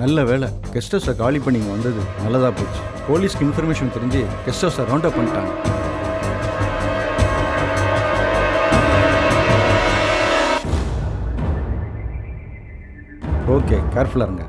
நல்ல வேலை கெஸ்ட் ஹவுஸை காலி பண்ணி இங்கே வந்தது நல்லதாக போச்சு. போலீஸ்க்கு இன்ஃபர்மேஷன் தெரிஞ்சு கெஸ்ட் ஹவுஸை ரவுண்ட் அப் பண்ணிட்டாங்க. ஓகே, கேர்ஃபுல்லாக இருங்க.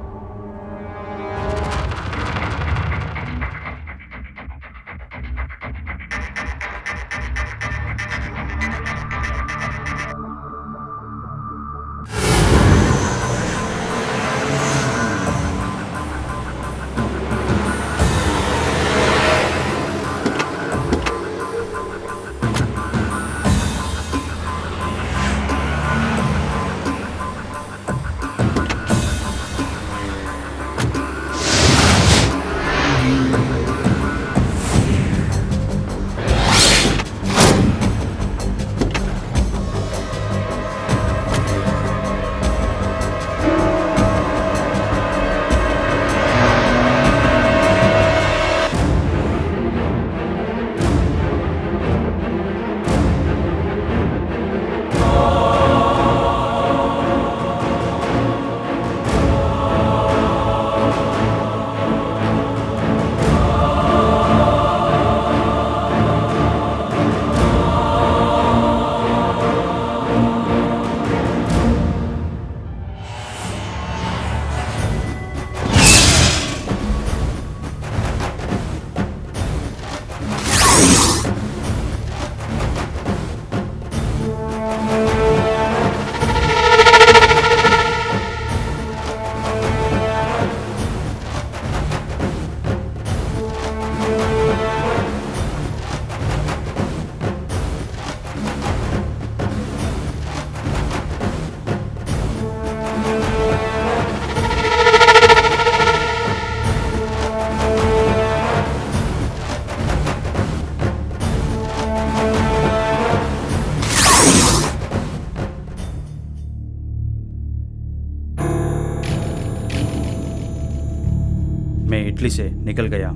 मैं इटली से निकल गया।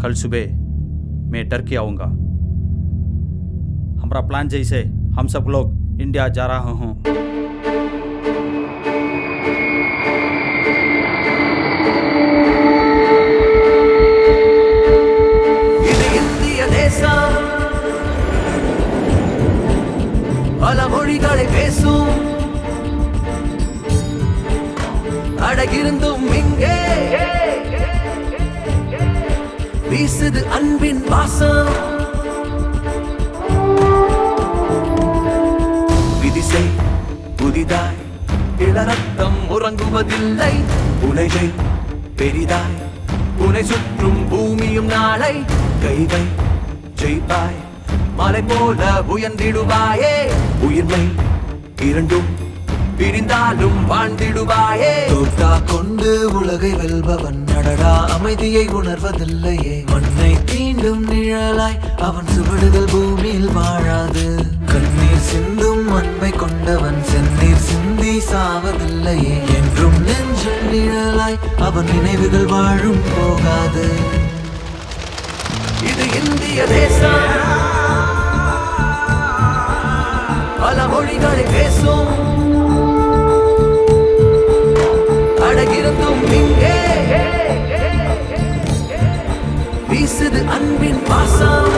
कल सुबह मैं टर्की आऊँगा। हमारा प्लान जैसे हम सब लोग इंडिया जा रहा हूँ। பல மொழிகளை பேசும் அடகிருந்தும் இங்கே வீசுது அன்பின் வாசம். விதிசை புதிதாய் இளரத்தம் உறங்குவதில்லை. உலகை பெரிதாய் உனை சுற்றும் பூமியும் நாளை கைவை ஜெயிப்பாய். மலை போல உயர்ந்திடுவாயே. உயிர்மை இரண்டும் பிரிந்தாலும் வாழ்ந்திடுவாயே. தோட்டா கொண்டு உலகை வெல்பவன் நடடா அமைதியை உணர்வதில்லையே. மண்ணை தீண்டும் நிழலாய் அவன் சுவடுகள் பூமியில் வாழாது. கண்ணீர் சிந்தும் அன்பை கொண்டவன் செந்நீர் சிந்தி சாவதில்லையே. என்றும் நெஞ்சும் நிழலாய் அவன் நினைவுகள் வாழும் போகாது. இது இந்திய தேசம். பல மொழிகளை பேசும் அடகிருந்தும் இங்கே வீசுது அன்பின் வாசம்.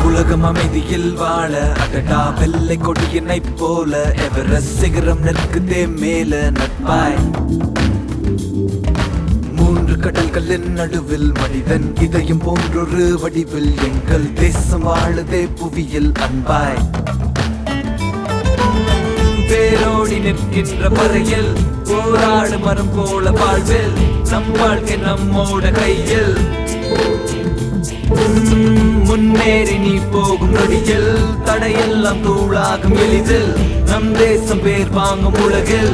உலகம் அமைதியில் வாழ அடடா வெள்ளை கொடியினை போல எவரெஸ்ட் சிகரம் நிற்குதே மேல நட்பாய். மூன்று கடல்களின் நடுவில் மனிதன் இதயம் போன்றொரு வடிவில் எங்கள் தேசம் வாழுதே புவியில் அன்பாய். வேரோடி நிற்கின்ற வரையில் போராடு மரம் போல வாழ்வில் நம் வாழ்க்கை நம்மோட கையில். முன்னேறி நீ போகும் நொடியில் தடையெல்லாம் தூளாகும் எளிதில் நம் தேசம் பேர் வாங்கும் உலகில்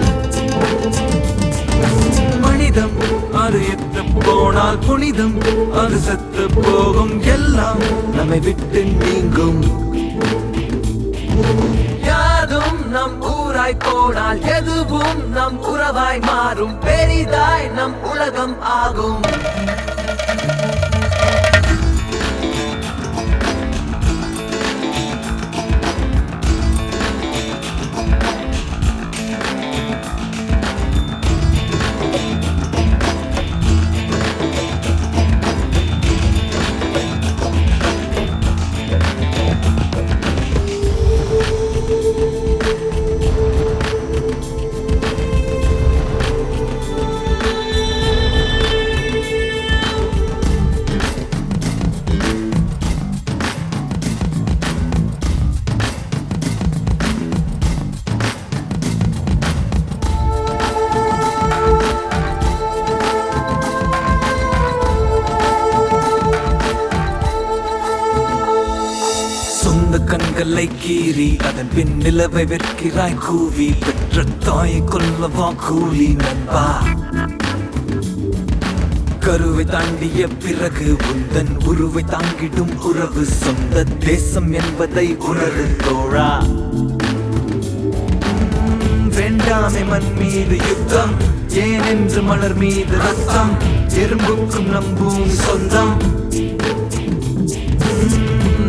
மனிதம் அது எத்து போனால் புனிதம் அது செத்து போகும் எல்லாம் நம்மை விட்டு நீங்கும் யாதும் நம் ஊராய் போனால் எதுவும் நம் உறவாய் மாறும் பெரிதாய் நம் உலகம் ஆகும் கண்களை கீறி அதன் பின் நிலவை வெற்கிறாய் கூவி பெற்ற தாயை கொல்லவா கூலி நண்பா கருவை தாண்டிய பிறகு உந்தன் உருவை தாங்கிடும் உறவு சொந்த தேசம் என்பதை உணரு தோழா வேண்டாமே மண் மீது யுத்தம் ஏனென்று மலர் மீது ரத்தம் எறும்புக்கும் நம் பூமி சொந்தம்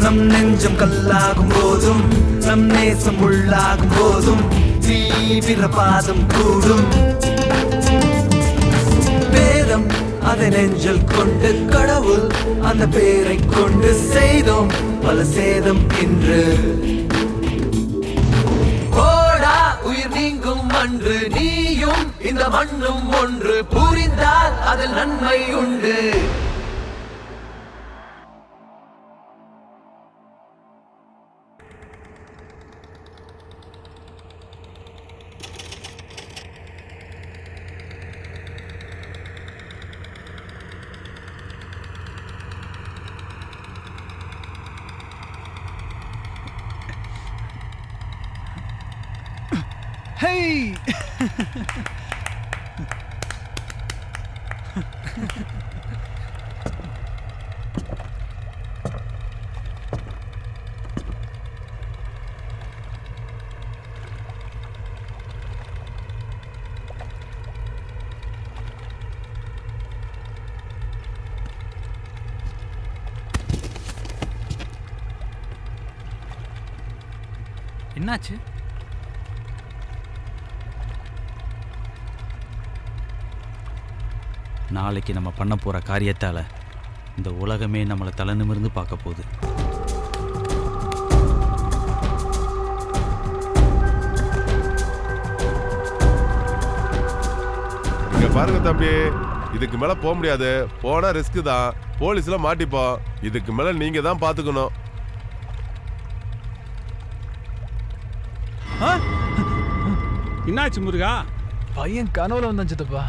நம் நெஞ்சம் கல்லாகும் போதும் நம் நேசம் உள்ளாகும் போதும் தீவிர பாதம் கூடும் பேரம் அதை நெஞ்சல் கொண்டு கடவுள் அந்த பேரை கொண்டு செய்தோம் பல சேதம் இன்று போடா உயிர் நீங்கும் அன்று நீயும் இந்த மண்ணும் ஒன்று புரிந்தால் அதில் நன்மை உண்டு Hey! என்னாச்சு? நாளைக்கு நம்ம பண்ண போகிற காரியத்தால் இந்த உலகமே நம்மளை தலை நிமிர்ந்து பார்க்க போகுது. இங்க பாருங்க தம்பி, இதுக்கு மேல போக முடியாது. போனா ரிஸ்க் தான், போலீஸ்ல மாட்டிப்போம். இதுக்கு மேல நீங்க தான் பாத்துக்கணும். என்னாச்சு முருகா? பையன் கனவுல வந்தான் சித்தப்பா.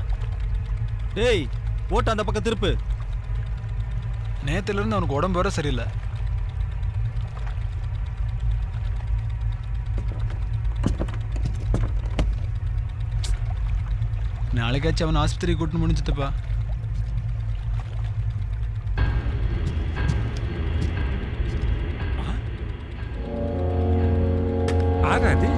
டேய், போட்டு அந்த பக்கம் திருப்பு. நேத்துல இருந்து அவனுக்கு உடம்பு வேற சரியில்லை. நாளைக்காச்சும் அவன் ஆஸ்பத்திரி கூட்டின்னு முடிஞ்சிட்டப்பா. ஆகாது.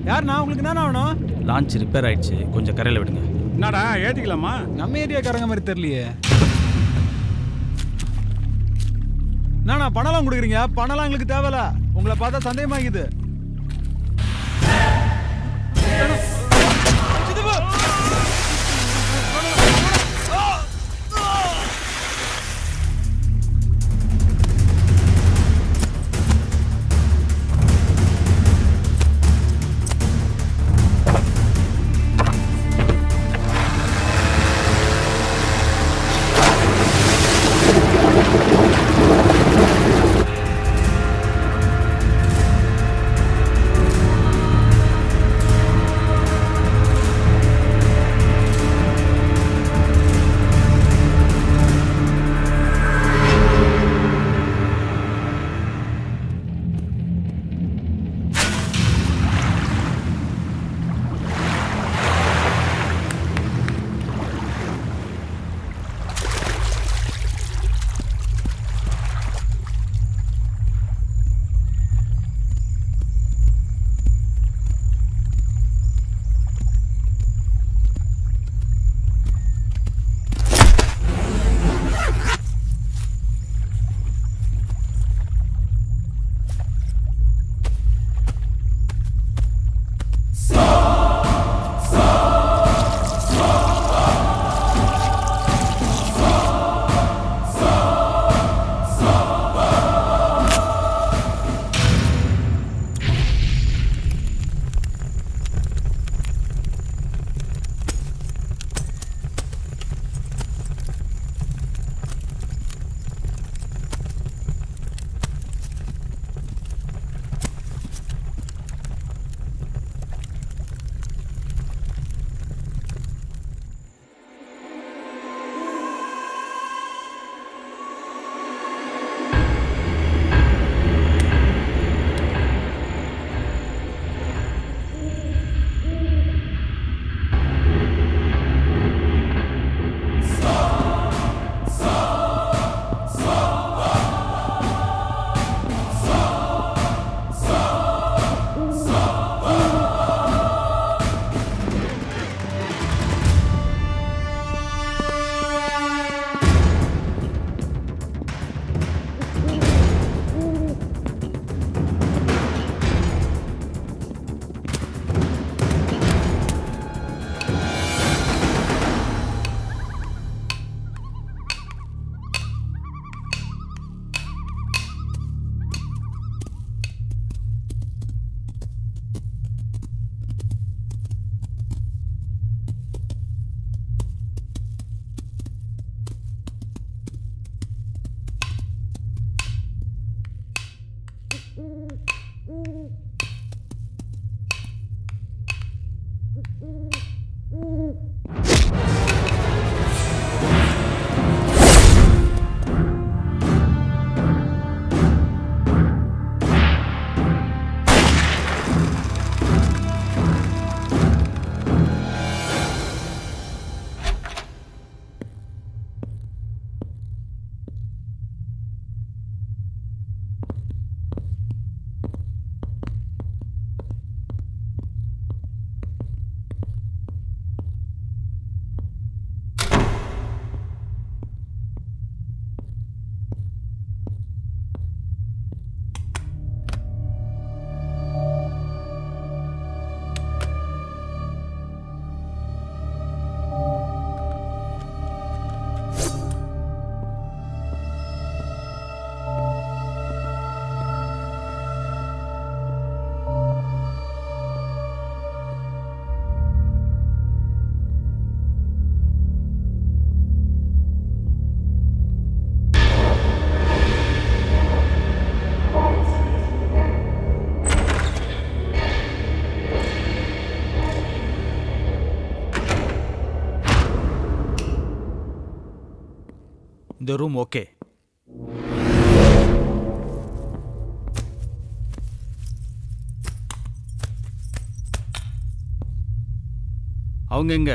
யாருண்ணா உங்களுக்கு என்ன வேணும்? லான்ச் ரிப்பேர் ஆயிடுச்சு, கொஞ்சம் கரையில் விடுங்க. என்னடா ஏத்திக்கலாமா? நம்ம ஏரியாக்காரங்க மாதிரி தெரியலையே. என்னண்ணா பணம்லாம் கொடுக்குறீங்க? பணம்லாம் எங்களுக்கு தேவையில்ல. உங்களை பார்த்தா சந்தேகமாகுது. இந்த ரூம் ஓகே. அவங்க எங்க?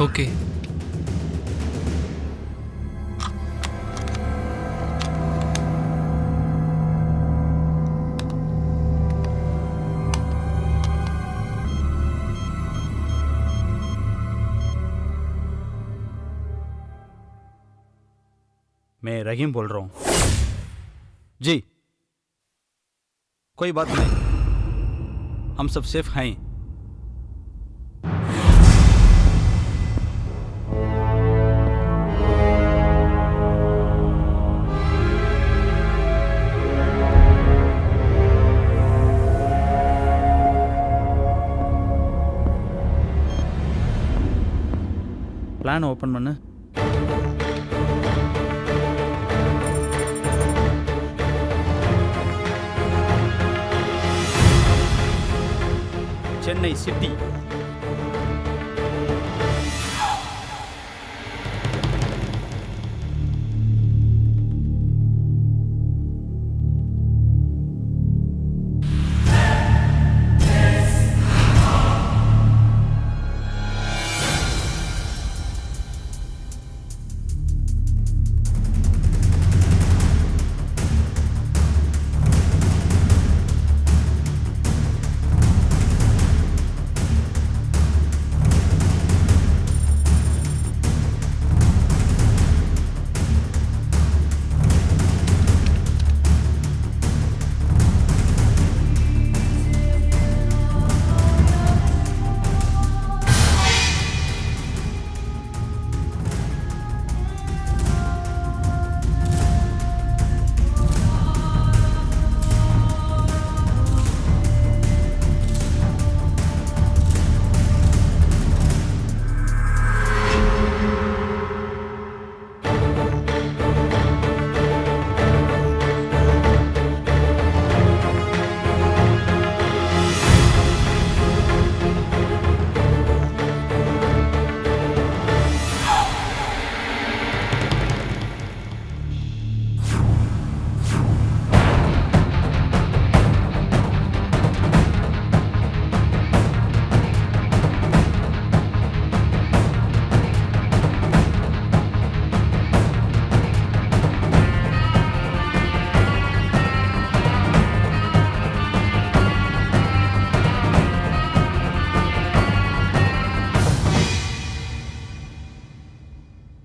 ஓகே. मैं रहीम बोल रहा हूँ। जी, कोई बात नहीं, हम सब सेफ हैं। प्लान ओपन பண்ணு. சென்னை சிட்டி.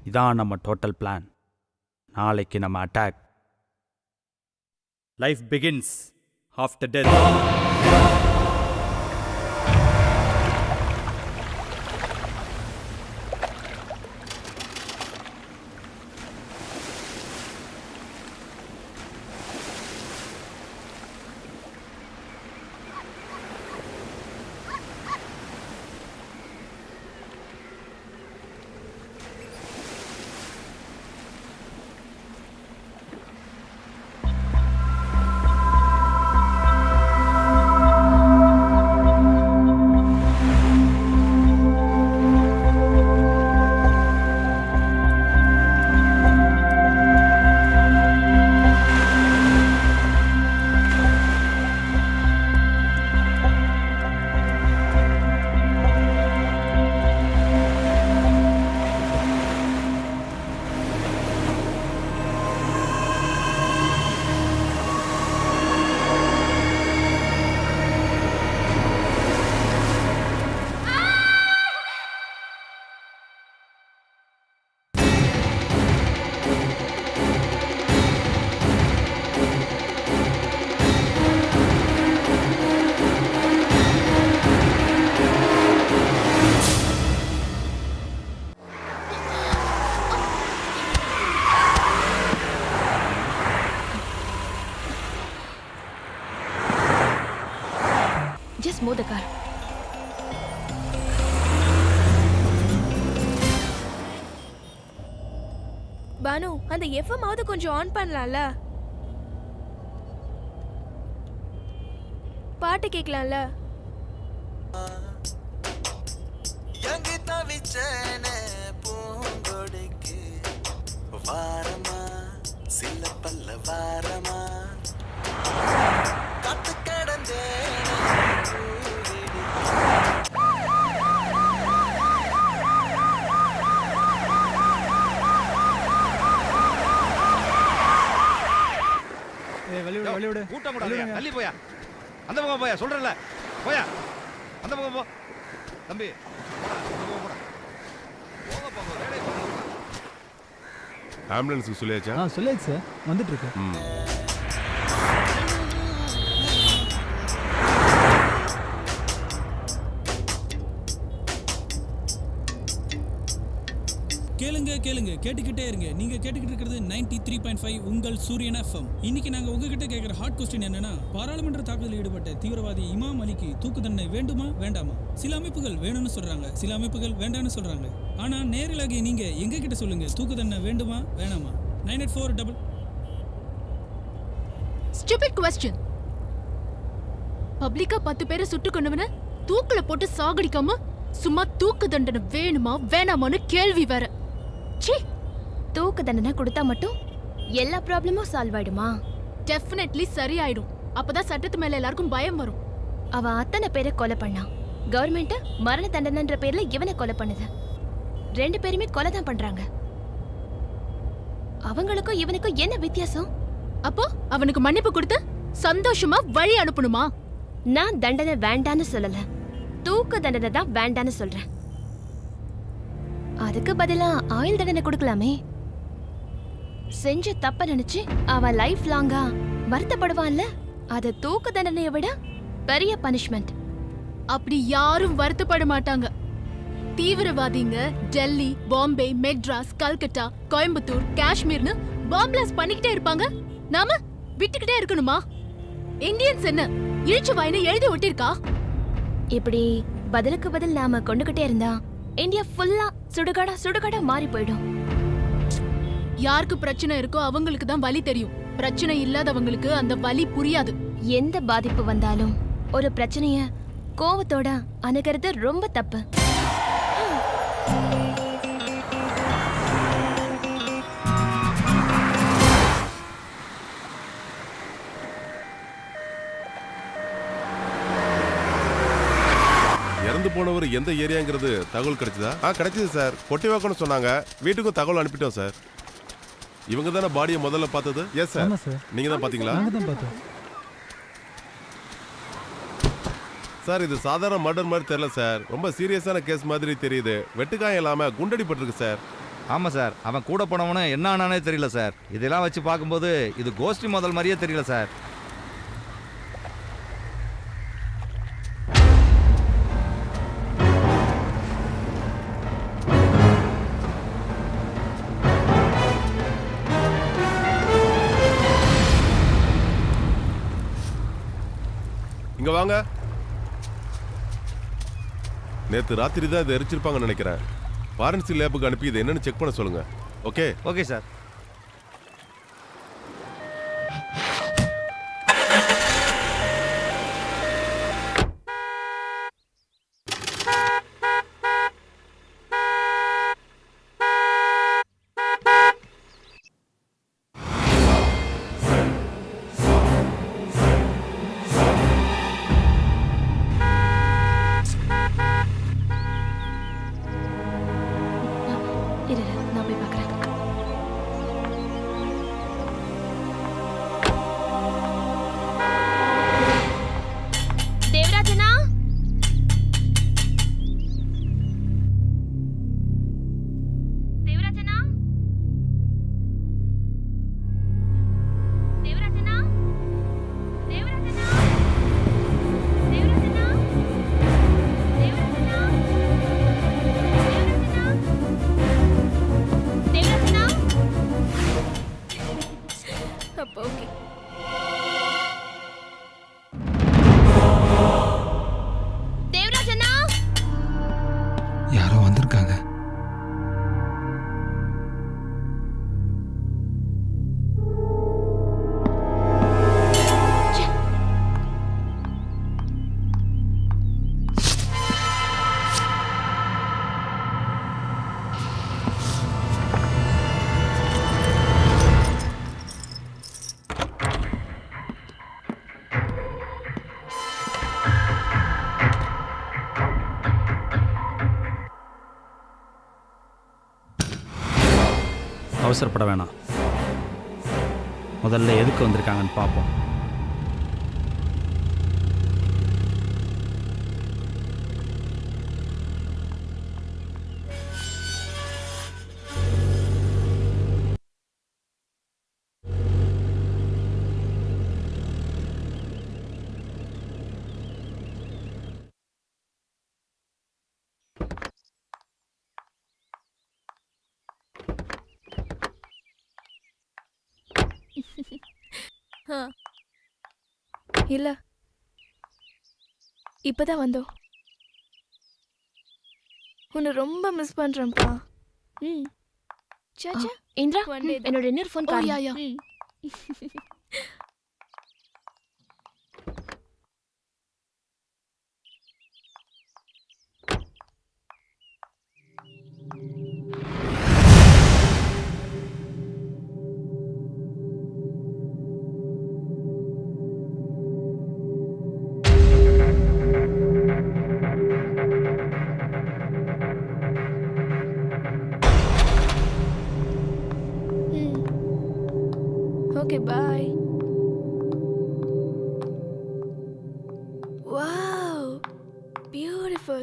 இதான் நம்ம டோட்டல் பிளான். நாளைக்கு நம்ம attack. Life begins after death. move the car. Banu, அந்த எஃப்எம் ஆவது கொஞ்சம் ஆன் பண்ணலாம்ல? பாட்டு கேட்கலாம்ல? வாரமா சில பல்ல வாரமா காத்து கடந்தே வெளியோடு கூட்டம் கூட தள்ளி போயா, அந்த பக்கம் போயா, சொல்றல போயா, அந்த பக்கம் போ தம்பி. ஆம்புலன்ஸுக்கு சொல்லியாச்சா? சொல்லியாச்சு சார், வந்துட்டு இருக்கு. கேளுங்க கேட்டுக்கிட்டே இருங்க. நீங்க கேட்டுக்கிட்டு இருக்கிறது 93.5 உங்கள் சூரியன் எஃப்எம். இன்னைக்கு நாங்க உங்ககிட்ட கேட்கிற ஹாட் கொஸ்டின் என்னன்னா, பாராளுமன்ற தாக்குதலில் ஈடுபட்ட தீவிரவாதி இமாம் அலிக்கு தூக்கு தண்டனை வேண்டுமா வேண்டாமா? சில அமைப்புகள் வேணும்னு சொல்றாங்க, சில அமைப்புகள் வேண்டாம்னு சொல்றாங்க. ஆனா நேரலாகிய நீங்க எங்க கிட்ட சொல்லுங்க, தூக்கு தண்டனை வேண்டுமா வேணாமா? 984 Stupid question. பப்ளிக்கா 10 பேரை சுட்டு கொண்டவன தூக்குல போட்டு சாகடிக்காம சும்மா தூக்கு தண்டனை வேணுமா வேணாமான்னு கேள்வி வேற. ச்சீ, தூக்கு தண்டனை கொடுத்தா மட்டும் எல்லா ப்ராப்ளமும் சால்வ் ஆயிடுமா? டெஃபினெட்லி சரியாயிடும். அப்பதான் சட்டத்து மேல எல்லாருக்கும் பயம் வரும். அவ அத்தனை பேரை கொலை பண்ணான். கவர்மெண்ட் மரண தண்டனைன்ற பேர்ல இவனை கொலை பண்ணுது. 2 பேருமே கொலை தான் பண்றாங்க. அவங்களுக்கும் இவனுக்கும் என்ன வித்தியாசம்? அப்போ அவனுக்கு மன்னிப்பு கொடுத்து சந்தோஷமா வழி அனுப்பணுமா? நான் தண்டனை வேண்டான்னு சொல்லல, தூக்கு தண்டனை தான் வேண்டான்னு சொல்றேன். அதுக்கு பதிலா ஆயுள் தண்டனை கொடுக்கலாமே. செஞ்ச தப்ப நினைச்சு அவ லைஃப் லாங்கா வருத்தப்படுவான்ல, அது தூக்கு தண்டனையை விட பெரிய பனிஷ்மெண்ட். அப்படி யாரும் வருத்தப்பட மாட்டாங்க. தீவிரவாதிங்க டெல்லி, பாம்பே, மெட்ராஸ், கல்கட்டா, கோயம்புத்தூர், காஷ்மீர்னு பாம் பிளாஸ்ட் பண்ணிக்கிட்டே இருப்பாங்க. நாம விட்டுக்கிட்டே இருக்கணுமா? இந்தியன்ஸ் என்ன இழிச்சு வாயின்னு எழுதி ஒட்டிருக்கா? இப்படி பதிலுக்கு பதில் நாம கொண்டுகிட்டே இருந்தா இந்தியா ஃபுல்லா சுடுகாடா மாறி போயிடும். யாருக்கு பிரச்சனை இருக்கோ அவங்களுக்கு தான் வலி தெரியும். பிரச்சனை இல்லாதவங்களுக்கு அந்த வலி புரியாது. எந்த பாதிப்பு வந்தாலும் ஒரு பிரச்சனைய கோவத்தோட அணுகிறது ரொம்ப தப்பு. இறந்து போனவர் எந்த ஏரியாங்கிறது தகவல் கிடைச்சதா? கிடைச்சது சார். கொட்டிவாக்கம்னு சொன்னாங்க. வீட்டுக்கும் தகவல் அனுப்பிட்டோம் சார். இவங்க தானே பாடியை முதல்ல பார்த்தது? Yes sir. நீங்க தான் பாத்தீங்களா? சார் இது சாதாரண மர்டர் மாதிரி தெரியல சார், ரொம்ப சீரியஸான கேஸ் மாதிரி தெரியுது. வெட்டுக்காயம் இல்லாம குண்டடிப்பட்டிருக்கு சார். ஆமா சார், அவன் கூட போனவனு என்ன ஆனானே தெரியல சார். இதெல்லாம் வச்சு பார்க்கும்போது இது கோஷ்டி முதல் மாதிரியே தெரியல சார். இங்க வாங்க. நேத்து ராத்திரி தான் இதை எரிச்சிருப்பாங்கன்னு நினைக்கிறேன். ஃபாரன்சிக் லேபுக்கு அனுப்பி இதை என்னன்னு செக் பண்ண சொல்லுங்க. ஓகே? Okay sir. சொன்னாங்க. அவசரப்பட வேணாம். முதல்ல எதுக்கு வந்திருக்காங்கன்னு பார்ப்போம். இல்ல இப்பதான் வந்தோம். உன்னை ரொம்ப மிஸ் பண்றேன்ப்பா. சாச்சா இந்திரா, என்னோட இன்னொரு ஃபோன் கால். யா Okay, bye. Wow, beautiful,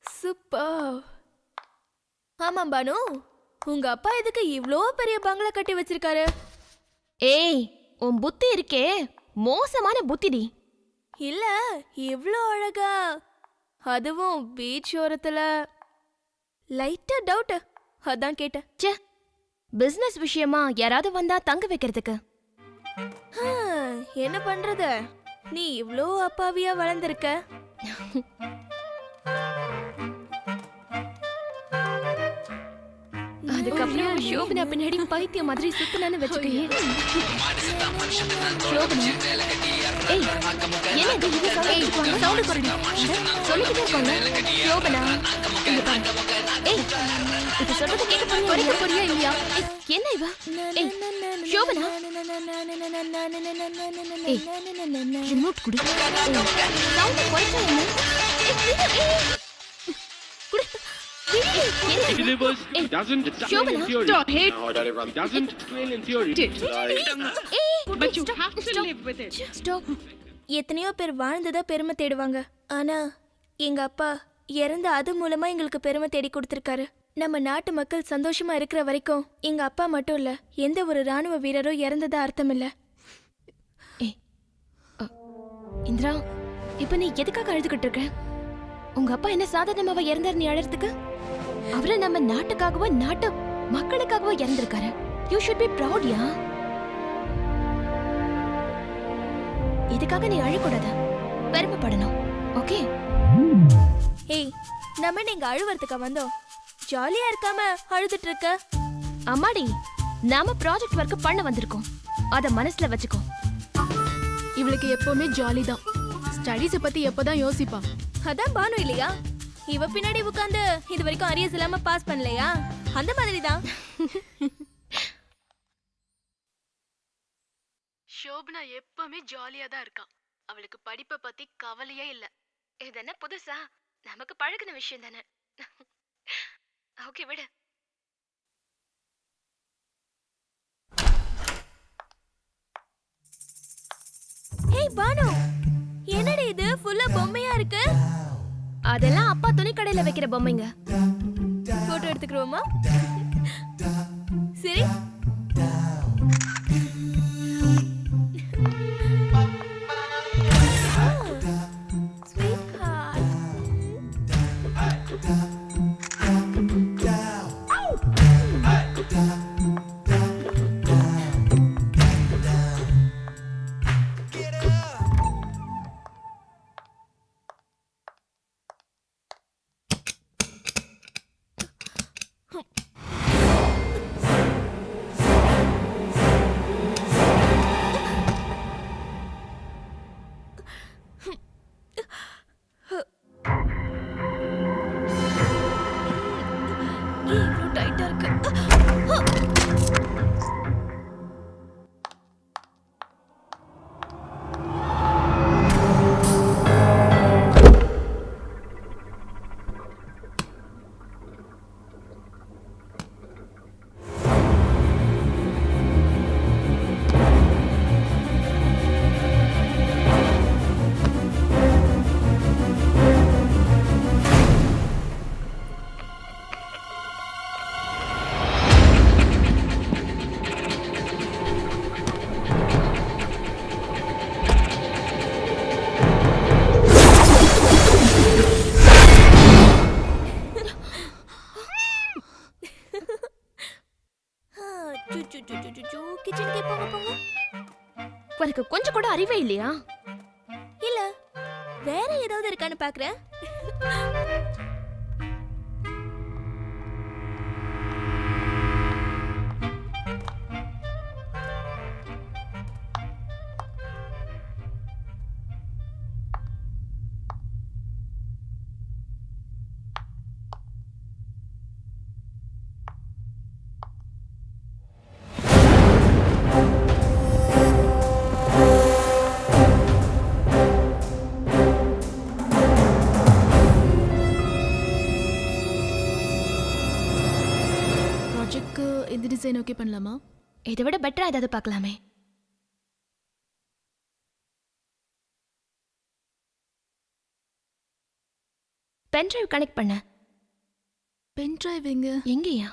super. ஆமா பானு, உங்க அப்பா எதுக்கு இவ்ளோ பெரிய பங்களா கட்டி வச்சிருக்காரு? ஏய், உன் புத்தி இருக்கே மோசமான புத்திடி. இல்ல, இவ்ளோ அழகா, அதுவும் பீச் ஓரத்துல. லைட்டா டவுட், அதான் கேட்டேன். ச்சே, பிசினஸ் விஷயமா யாராவது வந்தா தங்க வைக்கிறதுக்கு. என்ன பண்றது, நீ இவ்ளோ அப்பாவியா வளர்ந்திருக்க. அதுக்கப்புறம் ஷோபனா பின்னாடி பைத்தியம் மாதிரி சுத்தினான்னு வச்சுக்கோயே. ஷோபனா, ஏய், என்னது இது சவுண்ட் குறைடி சொல்லிக்கிட்டே இருக்காங்க. ஷோபனா, இங்க பாரு. ஏய், இது சொல்றது கேட்க போறியா இல்லையா? என்ன இவ? ஏய், ஷோபனா, ஏய், ரிமோட் குடு. சவுண்ட் குறைச்சா என்ன? It doesn't train in theory. No, it doesn't train in theory. But you have to live with it. Stop. எத்தனையோ பேர் வாழ்ந்ததா பெருமை தேடுவாங்க. ஆனா எங்க அப்பா இறந்த அது மூலமா எங்களுக்கு பெருமை தேடி கொடுத்திருக்காரு. நம்ம நாட்டு மக்கள் சந்தோஷமா இருக்கிற வரைக்கும் எங்க அப்பா மட்டும் இல்ல, எந்த ஒரு ராணுவ வீரரும் இறந்ததா அர்த்தம் இல்ல. இந்திரா, இப்ப நீ எதுக்காக அழுதுகிட்டு இருக்க? உங்க அப்பா என்ன சாதாரணமாவா இறந்தார் நீ அழறதுக்கு? அவரை நம்ம நாட்டுக்காகவோ நாட்டு மக்களுக்காகவோ இறந்திருக்காரு. You should be proud. Yeah, இதுக்காக நீ அழக்கூடாது, பெருமைப்படணும். ஓகே? ஏய், நம்ம நீங்க அழுவறதுக்கு வந்தோம், ஜாலியா இருக்காம அழுதுட்டு இருக்க. அம்மாடி, நாம ப்ராஜெக்ட் ஒர்க் பண்ண வந்திருக்கோம், அத மனசுல வச்சுக்கோ. இவளுக்கு எப்பவுமே ஜாலி தான். ஸ்டடீஸை பத்தி எப்பதான் யோசிப்பா? அதான் பானு இல்லையா, இவ பின்னாடி உட்கார்ந்து இது வரைக்கும் அரியர்ஸ் இல்லாம பாஸ் பண்ணலையா? அந்த மாதிரி தான். ஷோபனா எப்பவுமே ஜாலியா தான் இருக்கா. அவளுக்கு படிப்பை பத்தி கவலையே இல்ல. இது என்ன புதுசா? நமக்கு பழகின விஷயம் தானே. ஓகே, விடு. ஏய் பானு, என்னடி இது ஃபுல்லா பொம்மையா இருக்கு? அதெல்லாம் அப்பா துணி கடையில வைக்கிற பொம்மைங்க. போட்டோ எடுத்துக்கிறோமா? சரி. ஏன் இவ்ளோ டைட்டா இருக்கு? கிச்சனுக்கு போங்க போங்க. உனக்கு கொஞ்சம் கூட அறிவே இல்லையா? இல்ல, வேற ஏதாவது இருக்கான்னு பாக்குறேன். இந்த டிசைன் ஓகே பண்ணலாமா? இதை விட பெட்டரா ஏதாவது பார்க்கலாமே. பென் டிரைவ் கனெக்ட் பண்ண. பென் டிரைவ் எங்க? எங்கயா?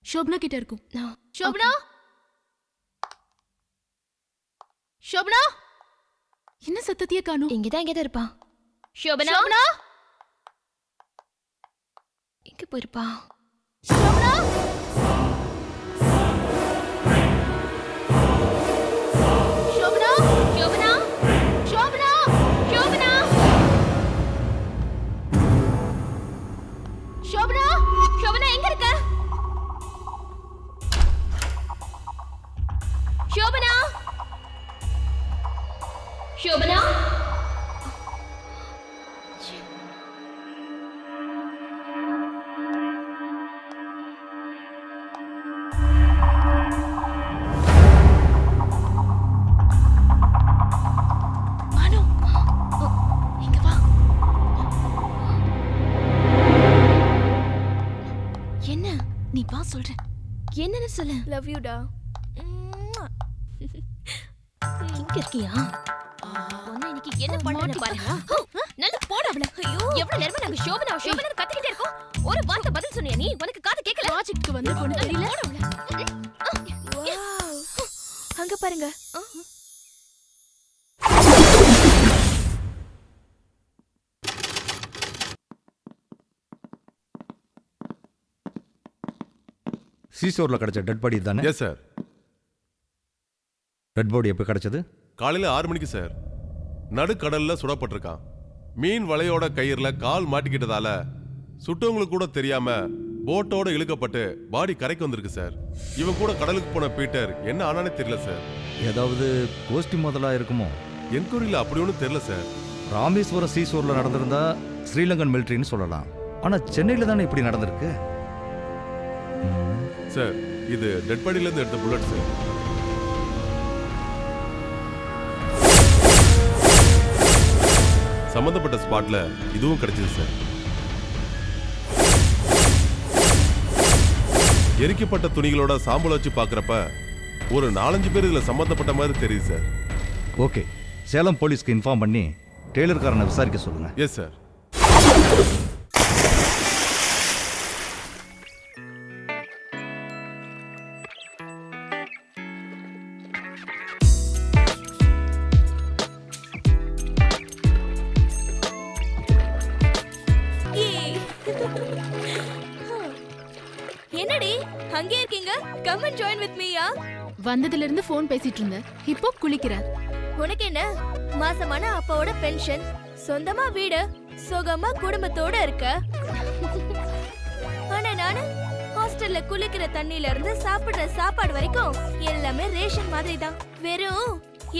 ஷோபனா கிட்ட இருக்கும். ஷோபனா, ஷோபனா, என்ன சத்தத்தையே காணோம்? இங்கதான் எங்கதான் இருப்பா. ஷோபனா, எங்க போயிருப்பா? ஷோபனா, ஷோபனா, ஷோபனா, ஷோபனா, ஷோபனா, ஷோபனா, ஷோபனா எங்க இருக்க? ஷோபனா, ஷோபனா, நீ வா சொல்றேன். என்னன்னு சொல்லு. லவ் யூ டா. இங்க இருக்கியா? பொண்ணு இன்னைக்கு என்ன பண்றேன்னு பாரு. நல்ல போட அவள. ஐயோ, எவ்வளவு நேரமா நாங்க ஷோபனா ஷோபனா கத்திக்கிட்டே இருக்கோம். ஒரு வார்த்தை பதில் சொன்னியா நீ? உனக்கு காது கேக்கல? ப்ராஜெக்ட்க்கு வந்து பொண்ணு தெரியல. அங்க பாருங்க. சீசோரில் கிடைச்ச டெட் பாடி தானே? Yes sir. டெட் பாடி எப்போ கிடைச்சது? காலையில் 6 மணிக்கு சார். நடுக்கடல்ல சுடப்பட்டிருக்கான். மீன் வலையோட கயிறுல கால் மாட்டிக்கிட்டதால சுட்டவங்களுக்கு கூட தெரியாம போட்டோட இழுக்கப்பட்டு பாடி கரைக்கு வந்திருக்கு சார். இவன் கூட கடலுக்கு போன பீட்டர் என்ன ஆனானே தெரியல சார். ஏதாவது கோஷ்டி முதலா இருக்குமோ? என்கொயரியில் அப்படி ஒன்றும் தெரியல சார். ராமேஸ்வரம் சீசோரில் நடந்திருந்தா ஸ்ரீலங்கன் மிலிட்ரின்னு சொல்லலாம். ஆனால் சென்னையில் தானே இப்படி நடந்திருக்கு சார். இது டெட் பாடியிலேருந்து எடுத்த புல்லட் சார். சம்பந்தப்பட்ட ஸ்பாட்ல இதுவும் கிடைச்சது சார். எரிக்கப்பட்ட துணிகளோட சாம்பல் வச்சு பார்க்குறப்ப ஒரு 4-5 பேர் இதில் சம்பந்தப்பட்ட மாதிரி தெரியுது சார். ஓகே, சேலம் போலீஸ்க்கு இன்ஃபார்ம் பண்ணி டெய்லர்காரனை விசாரிக்க சொல்லுங்க. Yes sir. என்னடி அங்கே இருக்கீங்க? Come and join with me yeah. வந்ததுல இருந்து ஃபோன் பேசிட்டு இருந்தேன். இப்போ குளிக்கிறேன். உனக்கு என்ன? மாசமான அப்பாவோட பென்ஷன், சொந்தமா வீடு, சுகமா குடும்பத்தோட இருக்க. ஆனா நானு ஹாஸ்டல்ல குளிக்கிற தண்ணில இருந்து சாப்பிடுற சாப்பாடு வரைக்கும் எல்லாமே ரேஷன் மாதிரி தான். வெறும்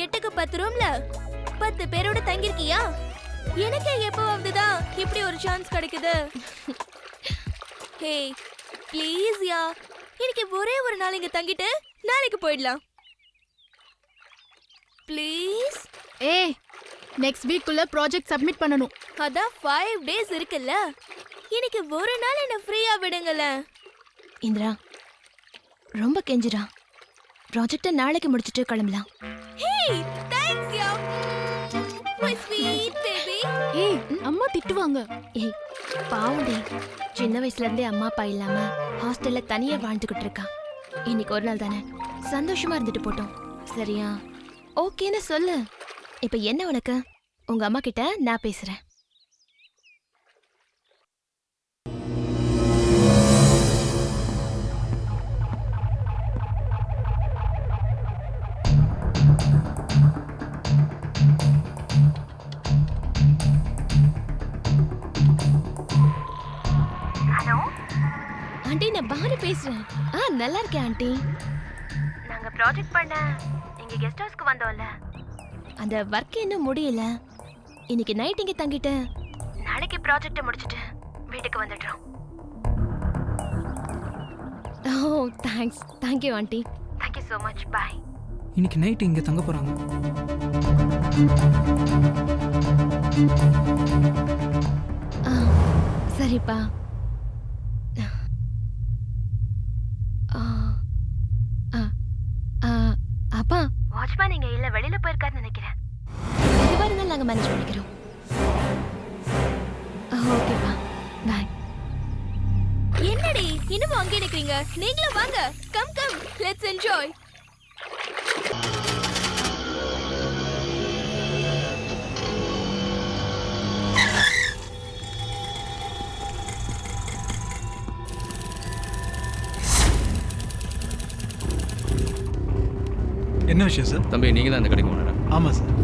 8க்கு 10 ரூம்ல 10 பேரோட தங்கிருக்கியா? எனக்கே எப்போ வந்துதான் இப்படி ஒரு சான்ஸ் கிடைக்குது? ஹே ப்ளீஸ் யா, இன்னைக்கு ஒரே ஒரு நாள் இங்க தங்கிட்டு நாளைக்கு போயிடலாம் ப்ளீஸ். ஏய், நெக்ஸ்ட் வீக்குள்ள ப்ராஜெக்ட் சப்மிட் பண்ணனும். அதான் 5 டேஸ் இருக்குல்ல, இன்னைக்கு ஒரு நாள் என்ன ஃப்ரீயா விடுங்கள. இந்திரா ரொம்ப கெஞ்சுடா, ப்ராஜெக்ட நாளைக்கு முடிச்சிட்டு கிளம்பலாம். Hey thanks yeah, my sweet baby. ஏய், அம்மா திட்டுவாங்க. ஏய் பாவண்டி, சின்ன வயசுல இருந்தே அம்மா அப்பா இல்லாம ஹாஸ்டல்ல தனியா வாழ்ந்துகிட்டு இருக்கா. இன்னைக்கு ஒரு நாள் தானே, சந்தோஷமா இருந்துட்டு போட்டோம் சரியா? ஓகேன்னு சொல்லு. இப்ப என்ன உனக்கு? உங்க அம்மா கிட்ட நான் பேசுறேன். ஆண்டி நான் பாரு பேசுறேன். நல்லா இருக்கேன் ஆண்டி. நாங்க ப்ராஜெக்ட் பண்ண இங்க கெஸ்ட் ஹவுஸ்க்கு வந்தோம்ல, அந்த வர்க் இன்னும் முடியல. இன்னைக்கு நைட் இங்க தங்கிட்டு நாளைக்கு ப்ராஜெக்ட் முடிச்சிட்டு வீட்டுக்கு வந்துடுறோம். Oh thanks. Thank you aunty. Thank you so much. Bye. இன்னைக்கு நைட் இங்க தங்க போறாங்க. சரிப்பா. அப்பா வாட்ச்மேன் இங்க இல்ல, வெளியில போயிருக்காருன்னு நினைக்கிறேன். எதுவா இருந்தாலும் நாங்க மேனேஜ் பண்ணிக்கிறோம். ஓகேப்பா பாய். என்னடி இன்னும் அங்கே நிக்கிறீங்க? நீங்களும் வாங்க. Come come let's enjoy. என்ன விஷயம் சார்? தம்பி நீங்கள் தான் இந்த கடைக்கு ஓனரா? ஆமாம் சார்.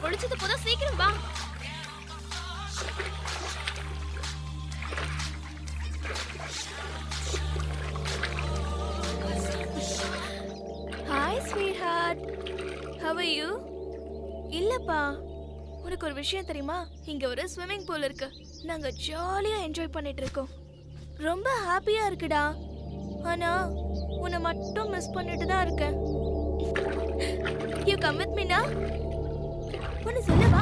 குளிச்சது போதும், சீக்கிரம் வா. Hi sweetheart, how are you? இல்லப்பா, உனக்கு ஒரு விஷயம் தெரியுமா? இங்க ஒரு ஸ்விம்மிங் பூல் இருக்கு. நாங்க ஜாலியா என்ஜாய் பண்ணிட்டு இருக்கோம். ரொம்ப ஹாப்பியா இருக்குடா. ஆனா உன்னை மட்டும் மிஸ் பண்ணிட்டு தான் இருக்கேன். You come with me now? ஒன்னு சொல்லவா?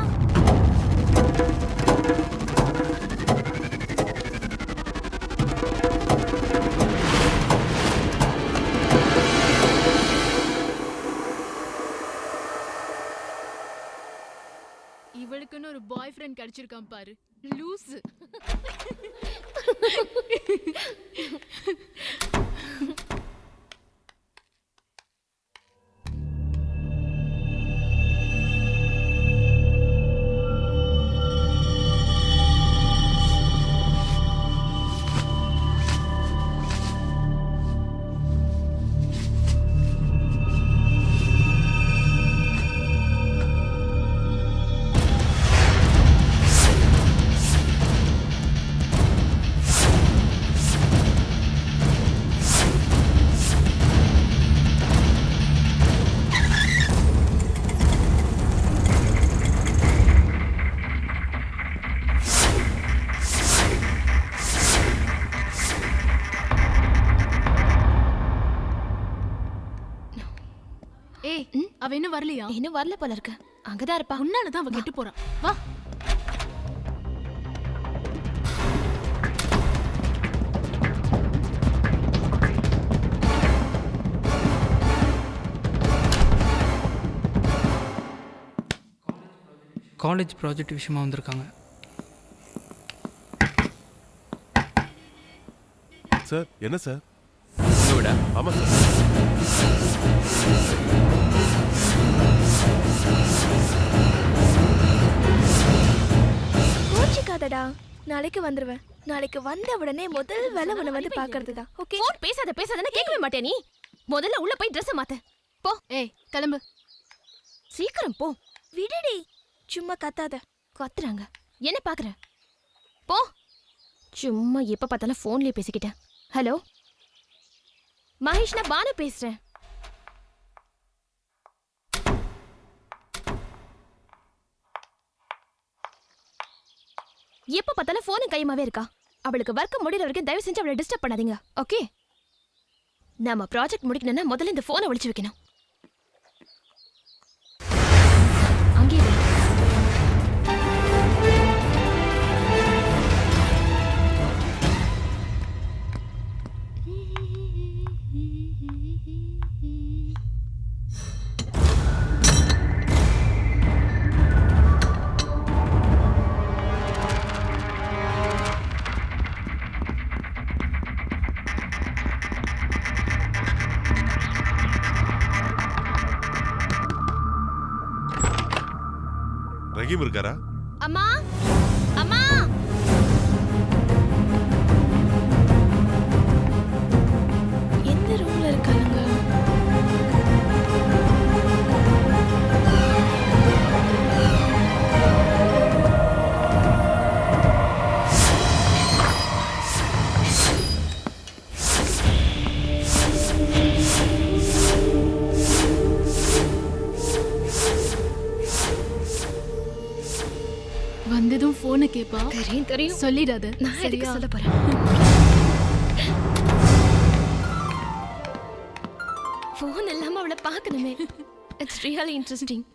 இவளுக்குன்னு ஒரு பாய் ஃப்ரெண்ட் கிடைச்சிருக்கான் பாரு, லூசு. அவ இன்னும் வரலையா? இன்னும் வரல போல இருக்கு. அங்கதான் இருப்பா. உன்னாலதான் அவ கெட்டு போறான். வா. காலேஜ் ப்ராஜெக்ட் விஷயமா வந்திருக்காங்க. சார் என்ன சார்? விட ஆமா சார். கோச்சிக்காதடா, நாளைக்கு வந்துருவேன். நாளைக்கு வந்த உடனே முதல் வேலை உன்னை வந்து பாக்குறதுதான். ஓகே? போன் பேசாதன்னு கேட்கவே மாட்டே நீ. முதல்ல உள்ள போய் ட்ரெஸ் மாத்து. போ. ஏய் கிளம்பு. சீக்கிரம் போ. விடுடி, சும்மா கத்தாத. கத்துறாங்க, என்ன பாக்குற? போ. சும்மா எப்ப பார்த்தாலும் போன்லயே பேசிக்கிட்டேன். ஹலோ மகேஷ், நான் பானு பேசுறேன். எப்ப பார்த்தாலும் போனு கையமாவே இருக்கா. அவளுக்கு ஒர்க் முடியற வரைக்கும் தயவு செஞ்சு அவளை டிஸ்டர்ப் பண்ணாதீங்க. ஓகே? நாம ப்ராஜெக்ட் முடிக்கணும்னா முதல்ல இந்த போனை ஒளிச்சு வைக்கணும். அங்கே வை. ரஹீம் இருக்காரா? அம்மா, அம்மா. எந்த ரூம்ல இருக்காங்க? வந்ததும் போனை கேப்பா. தெரியும். சொல்லிடாத. நான் எதுக்கு சொல்ல போறேன்? போன் இல்லாம அவளை பார்க்கணுமே. It's really interesting.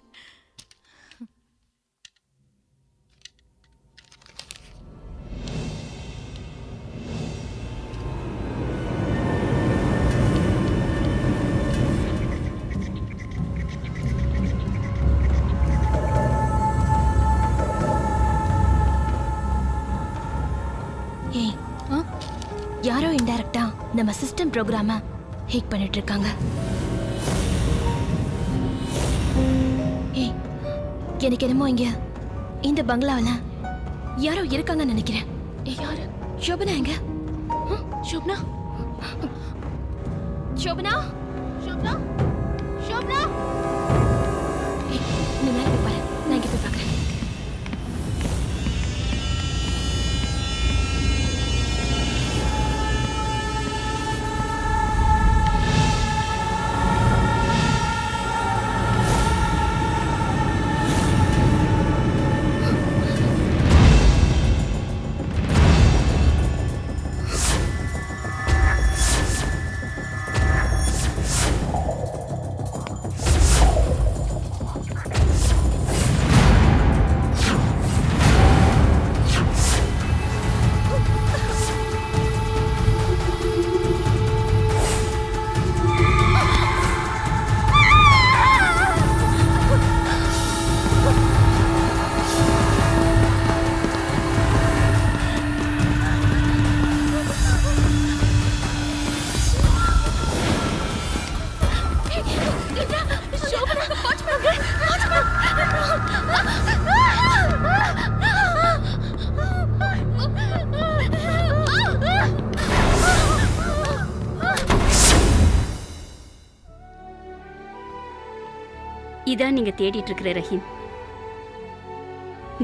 ஏய், யாரோ இன்டைரக்டா நம்ம சிஸ்டம் ப்ரோக்ராம ஹேக் பண்ணிட்டு இருக்காங்க. ஏய், எனக்கு என்னமோ இங்க இந்த பங்களாவில யாரோ இருக்காங்கன்னு நினைக்கிறேன். ஏய், யாரு? ஷோபனா எங்க? ஷோபனா? ஷோபனா? ஷோபனா? ஷோபனா? ஏய், நீ மேல போய் பாரு. நான் இங்க போய் பார்க்கறேன். இதான் நீங்க தேடிட்டு இருக்கிற ரஹீம்.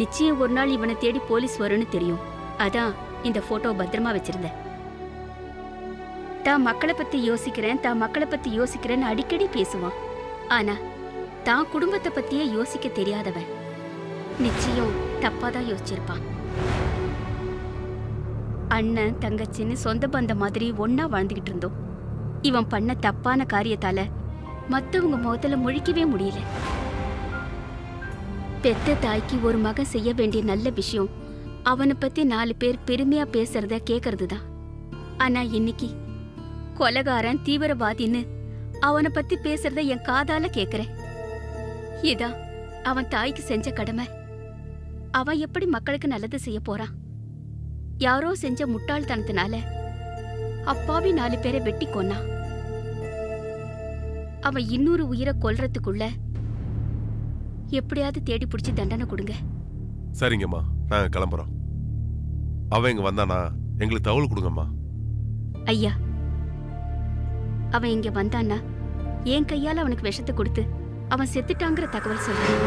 நிச்சயம் ஒரு நாள் இவனை தேடி போலீஸ் வரும்னு தெரியும். அதான் இந்த போட்டோ பத்திரமா வச்சிருந்தேன். தான் மக்களை பத்தி யோசிக்கிறேன்னு அடிக்கடி பேசுவான். ஆனா தான் குடும்பத்தை பத்தியே யோசிக்க தெரியாதவன். நிச்சயம் தப்பாதான் யோசிச்சிருப்பான். அண்ணன் தங்கச்சின்னு சொந்த பந்த மாதிரி ஒன்னா வாழ்ந்துகிட்டு இருந்தோம். இவன் பண்ண தப்பான காரியத்தால மத்தவங்க முகத்துல முழிக்கவே முடியல. பெத்த தாய்க்கு ஒரு மகன் செய்ய வேண்டிய நல்ல விஷயம் அவனை பத்தி 4 பேர் பெருமையா பேசுறத கேக்குறது தான். ஆனா இன்னைக்கு கொலைகாரன் தீவிரவாதின்னு அவனை பத்தி பேசுறத என் காதால கேக்குறேன். இதான் அவன் தாய்க்கு செஞ்ச கடமை. அவன் எப்படி மக்களுக்கு நல்லது செய்ய போறான்? யாரோ செஞ்ச முட்டாள்தனத்தினால அப்பாவி 4 பேரை வெட்டி கொன்னான். அவன் இன்னொரு உயிரை கொல்றதுக்குள்ள எப்படியாவது தேடி பிடிச்சி தண்டனை கொடுங்க. சரிங்கம்மா, நாங்க கிளம்புறோம். அவன் இங்க வந்தானா எங்களுக்கு தகவல் கொடுங்கம்மா. ஐயா, அவன் இங்க வந்தான்னா என் கையால அவனுக்கு விஷத்தை கொடுத்து அவன் செத்துட்டாங்கிற தகவல் சொல்றேன்.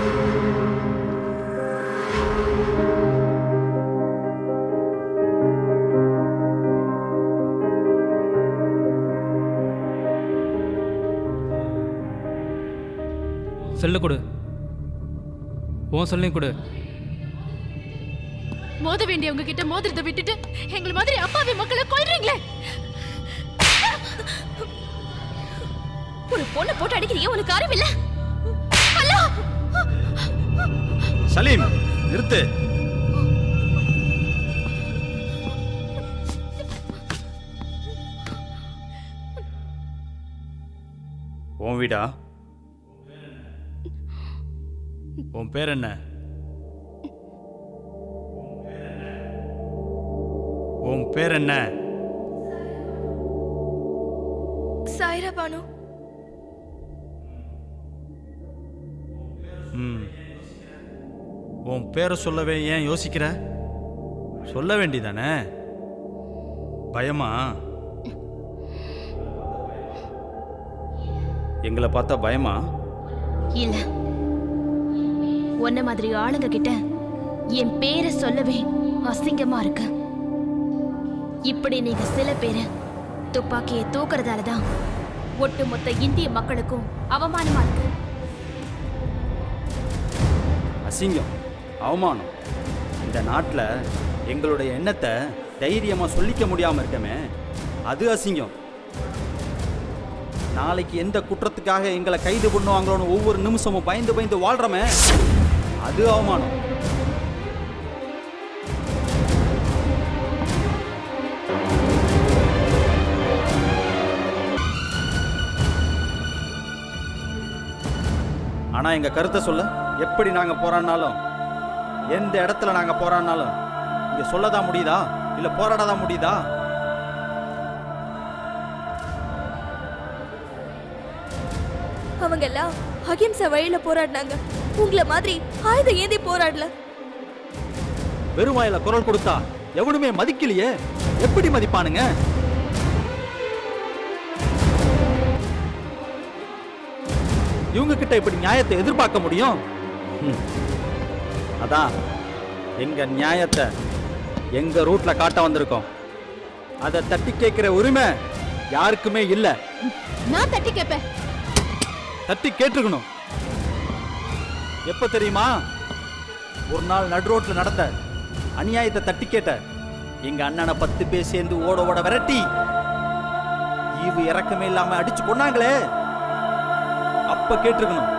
செல்லு கொடு, உன் செல்லையும் கொடு. மோத வேண்டியவங்க கிட்ட மோதிரத்தை விட்டுட்டு எங்களை மாதிரி அப்பாவி மக்களை கொல்றீங்களே. ஒரு பொண்ணை போட்டு அடிக்கிறியே, உனக்கு அறிவில்லை? சலீம், நிறுத்து. உன் வீடா? உன் பேர் என்ன? உன் பேர் என்ன? சாயிரா பானு. உன் பேரை சொல்லவே ஏன் யோசிக்கிற? சொல்ல வேண்டியதானே? பயமா? எங்களை பார்த்தா பயமா? இல்ல, உன்ன மாதிரி ஆளுங்க கிட்ட என் பேரை சொல்லவே அசிங்கமா இருக்கு. இப்படி நீங்க சில பேரை துப்பாக்கியை தூக்குறதாலதான் ஒட்டுமொத்த இந்திய மக்களுக்கும் அவமானமா இருக்கு. அசிங்கம், அவமானம். இந்த நாட்டில் எங்களுடைய எண்ணத்தை தைரியமாக சொல்லிக்க முடியாமல் இருக்கமே, அது அசிங்கம். நாளைக்கு எந்த குற்றத்துக்காக எங்களை கைது பண்ணுவாங்களோன்னு ஒவ்வொரு நிமிஷமும் பயந்து பயந்து வாழ்றோமே, அது அவமானம். ஆனால் எங்கள் கருத்தை சொல்ல, எப்படி நாங்கள் போராடினாலும், எந்த இடத்துல நாங்கள் போராடினாலும் இங்கே சொல்லதான் முடியுதா இல்லை போராடதான் முடியுதா? அவங்க எல்லாம் அகிம்சை வழியில போராடினாங்க. உங்களை மாதிரி ஆயுதம் ஏந்தி போராடல. வெறும் வாயில குரல் கொடுத்தா எவனுமே மதிக்கலையே, எப்படி மதிப்பானுங்க? இவங்க கிட்ட இப்படி நியாயத்தை எதிர்பார்க்க முடியும்? அதான் எங்க நியாயத்தை எங்க ரூட்ல காட்ட வந்திருக்கோம். அதை தட்டி கேட்கிற உரிமை யாருக்குமே இல்ல. நான் தட்டி கேட்பேன். தட்டி கேட்டுக்கணும். எப்ப தெரியுமா? ஒரு நாள் நடு ரோட்ல நடந்த அநியாயத்தை தட்டி கேட்ட எங்க அண்ணனை 10 பேர் சேர்ந்து ஓட ஓட விரட்டி ஈவு இறக்கமே இல்லாம அடிச்சு கொண்டாங்களே, அப்ப கேட்டிருக்கணும்.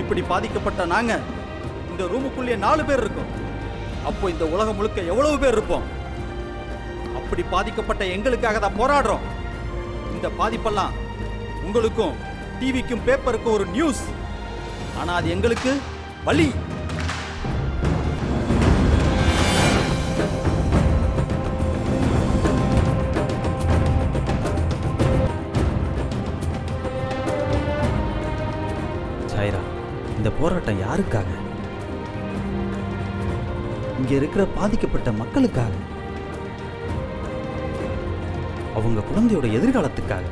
இப்படி பாதிக்கப்பட்ட நாங்க இந்த ரூமுக்குள்ளே 4 பேர் இருக்கோம். அப்போ இந்த உலகம் முழுக்க எவ்வளவு பேர் இருப்போம்? அப்படி பாதிக்கப்பட்ட எங்களுக்காக தான் போராடுறோம். இந்த பாதிப்பெல்லாம் உங்களுக்கும் டிவிக்கும் பேப்பருக்கும் ஒரு நியூஸ், ஆனா அது எங்களுக்கு வலி. போராட்டம் யாருக்காக? இங்க இருக்கிற பாதிக்கப்பட்ட மக்களுக்காக, அவங்க குழந்தையோட எதிர்காலத்துக்காக.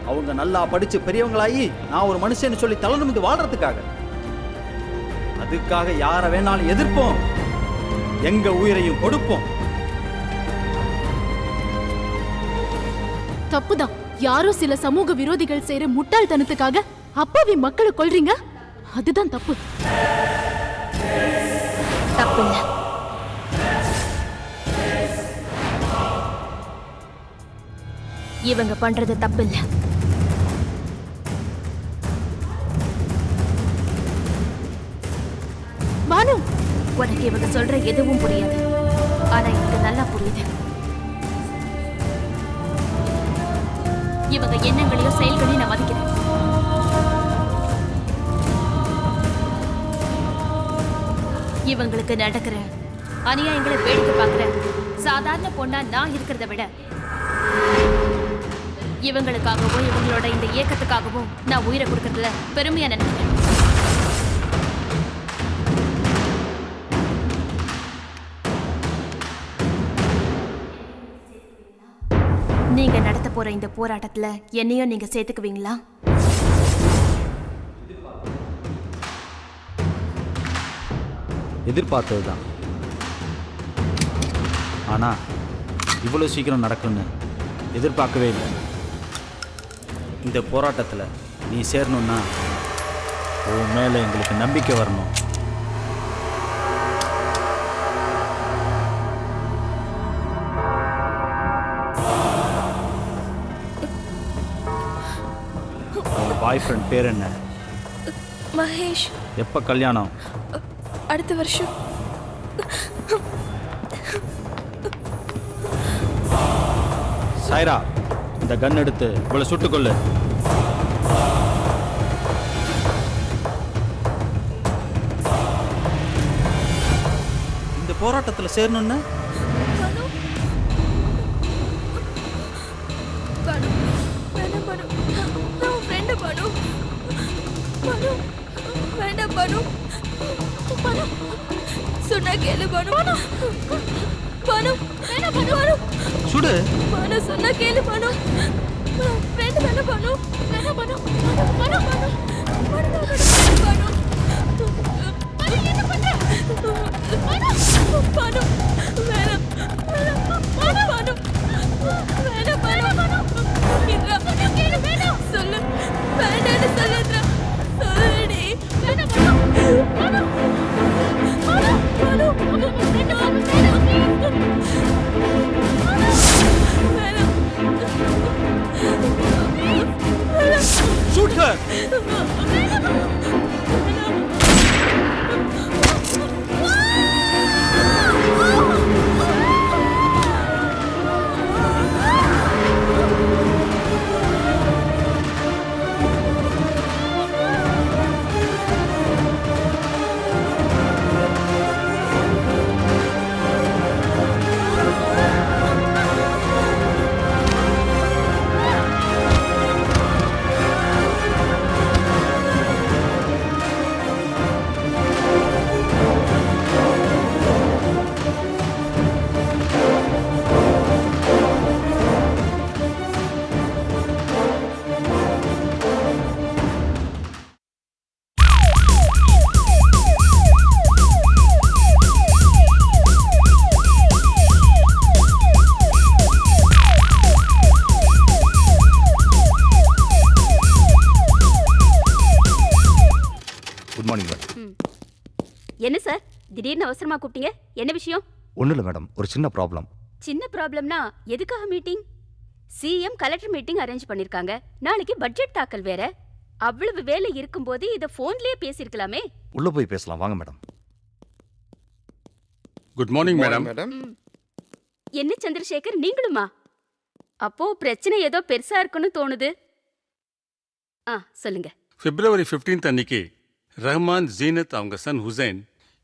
அவங்க நல்லா படிச்சு பெரியவங்களாகி நான் ஒரு மனுஷன்னு சொல்லி தலை நிமிர்ந்து வாழ்றதுக்காக. அதுக்காக யாரை வேணாலும் எதிர்ப்போம், எங்க உயிரையும் கொடுப்போம். தப்புதான். யாரோ சில சமூக விரோதிகள் செய்யற முட்டாள்தனத்துக்காக அப்பாவி மக்களை கொல்றீங்க. அதுதான் தப்பு. தப்பு இல்ல. இவங்க பண்றது தப்பு இல்ல. பானு, உனக்கு இவங்க சொல்ற எதுவும் புரியாது. ஆனா எனக்கு நல்லா புரியுது. இவங்க எண்ணங்களையும் செயல்களையும் நான் மதிக்கிறேன். இவங்களுக்கு நடக்கிற அநியாயங்களை வேடிக்கை பார்க்கிற சாதாரண பொண்ணா நான் இருக்கிறத விட இவங்களுக்காகவும் இவங்களோட இந்த இயக்கத்துக்காகவும் நான் உயிரை கொடுக்கறதுல பெருமையா நினைக்கிறேன். நீங்க நடத்த போற இந்த போராட்டத்துல என்னையும் நீங்க சேர்த்துக்குவீங்களா? எதிர்பார்த்ததுதான். ஆனா இவ்வளவு சீக்கிரம் நடக்கும்னு எதிர்பார்க்கவே இல்லை. இந்த போராட்டத்துல நீ சேரணும்னா உன் மேல எங்களுக்கு நம்பிக்கை வரணும். பாய் ஃப்ரெண்ட் பேர் என்ன? மகேஷ். எப்ப கல்யாணம்? அடுத்த வருஷம். சாய்ரா, இந்த கன் எடுத்து இவளை சுட்டுக்கொள்ளு. இந்த போராட்டத்துல சேரணும்னு சொன்னா கேளு பானு. பானு வேணா பானு. பானு சுடு. பானு சொன்னா கேளு பானு. ஃப்ரெண்ட் வேணா பானு. வேணா பானு. பானு பானு பானு பானு. பானு என்ன பண்ற? பானு பானு வேணா. பானு பானு வேணா பானு. இன்றா சொன்னா கேளு. வேணா சொல்லு. வேண்டான்னு சொல்லுடா. சொல்லுடி. வேணா பானு. Banu Shoot her! என்ன சார் திடீர்னு அவசரமா கூப்பிட்டீங்க? என்ன விஷயம்? ஒன்றும் இல்லை மேடம், ஒரு சின்ன ப்ராப்ளம். சின்ன ப்ராப்ளம்னா எதுக்காக meeting? CM collector meeting arrange பண்ணிருக்காங்க. நாளைக்கு பட்ஜெட் தாக்கல் வேற. அவ்வளவு வேலை இருக்கும்போது இத போன்லயே பேசிருக்கலாமே. உள்ள போய் பேசலாம் வாங்க மேடம். Good morning madam. என்ன சந்திரசேகர் நீங்களுமா? அப்போ பிரச்சனை ஏதோ பெருசா இருக்குன்னு தோணுது. சொல்லுங்க. பிப்ரவரி 15 அன்னைக்கு ரஹ்மான், ஜீனத், அவங்க சன் ஹுசைன்,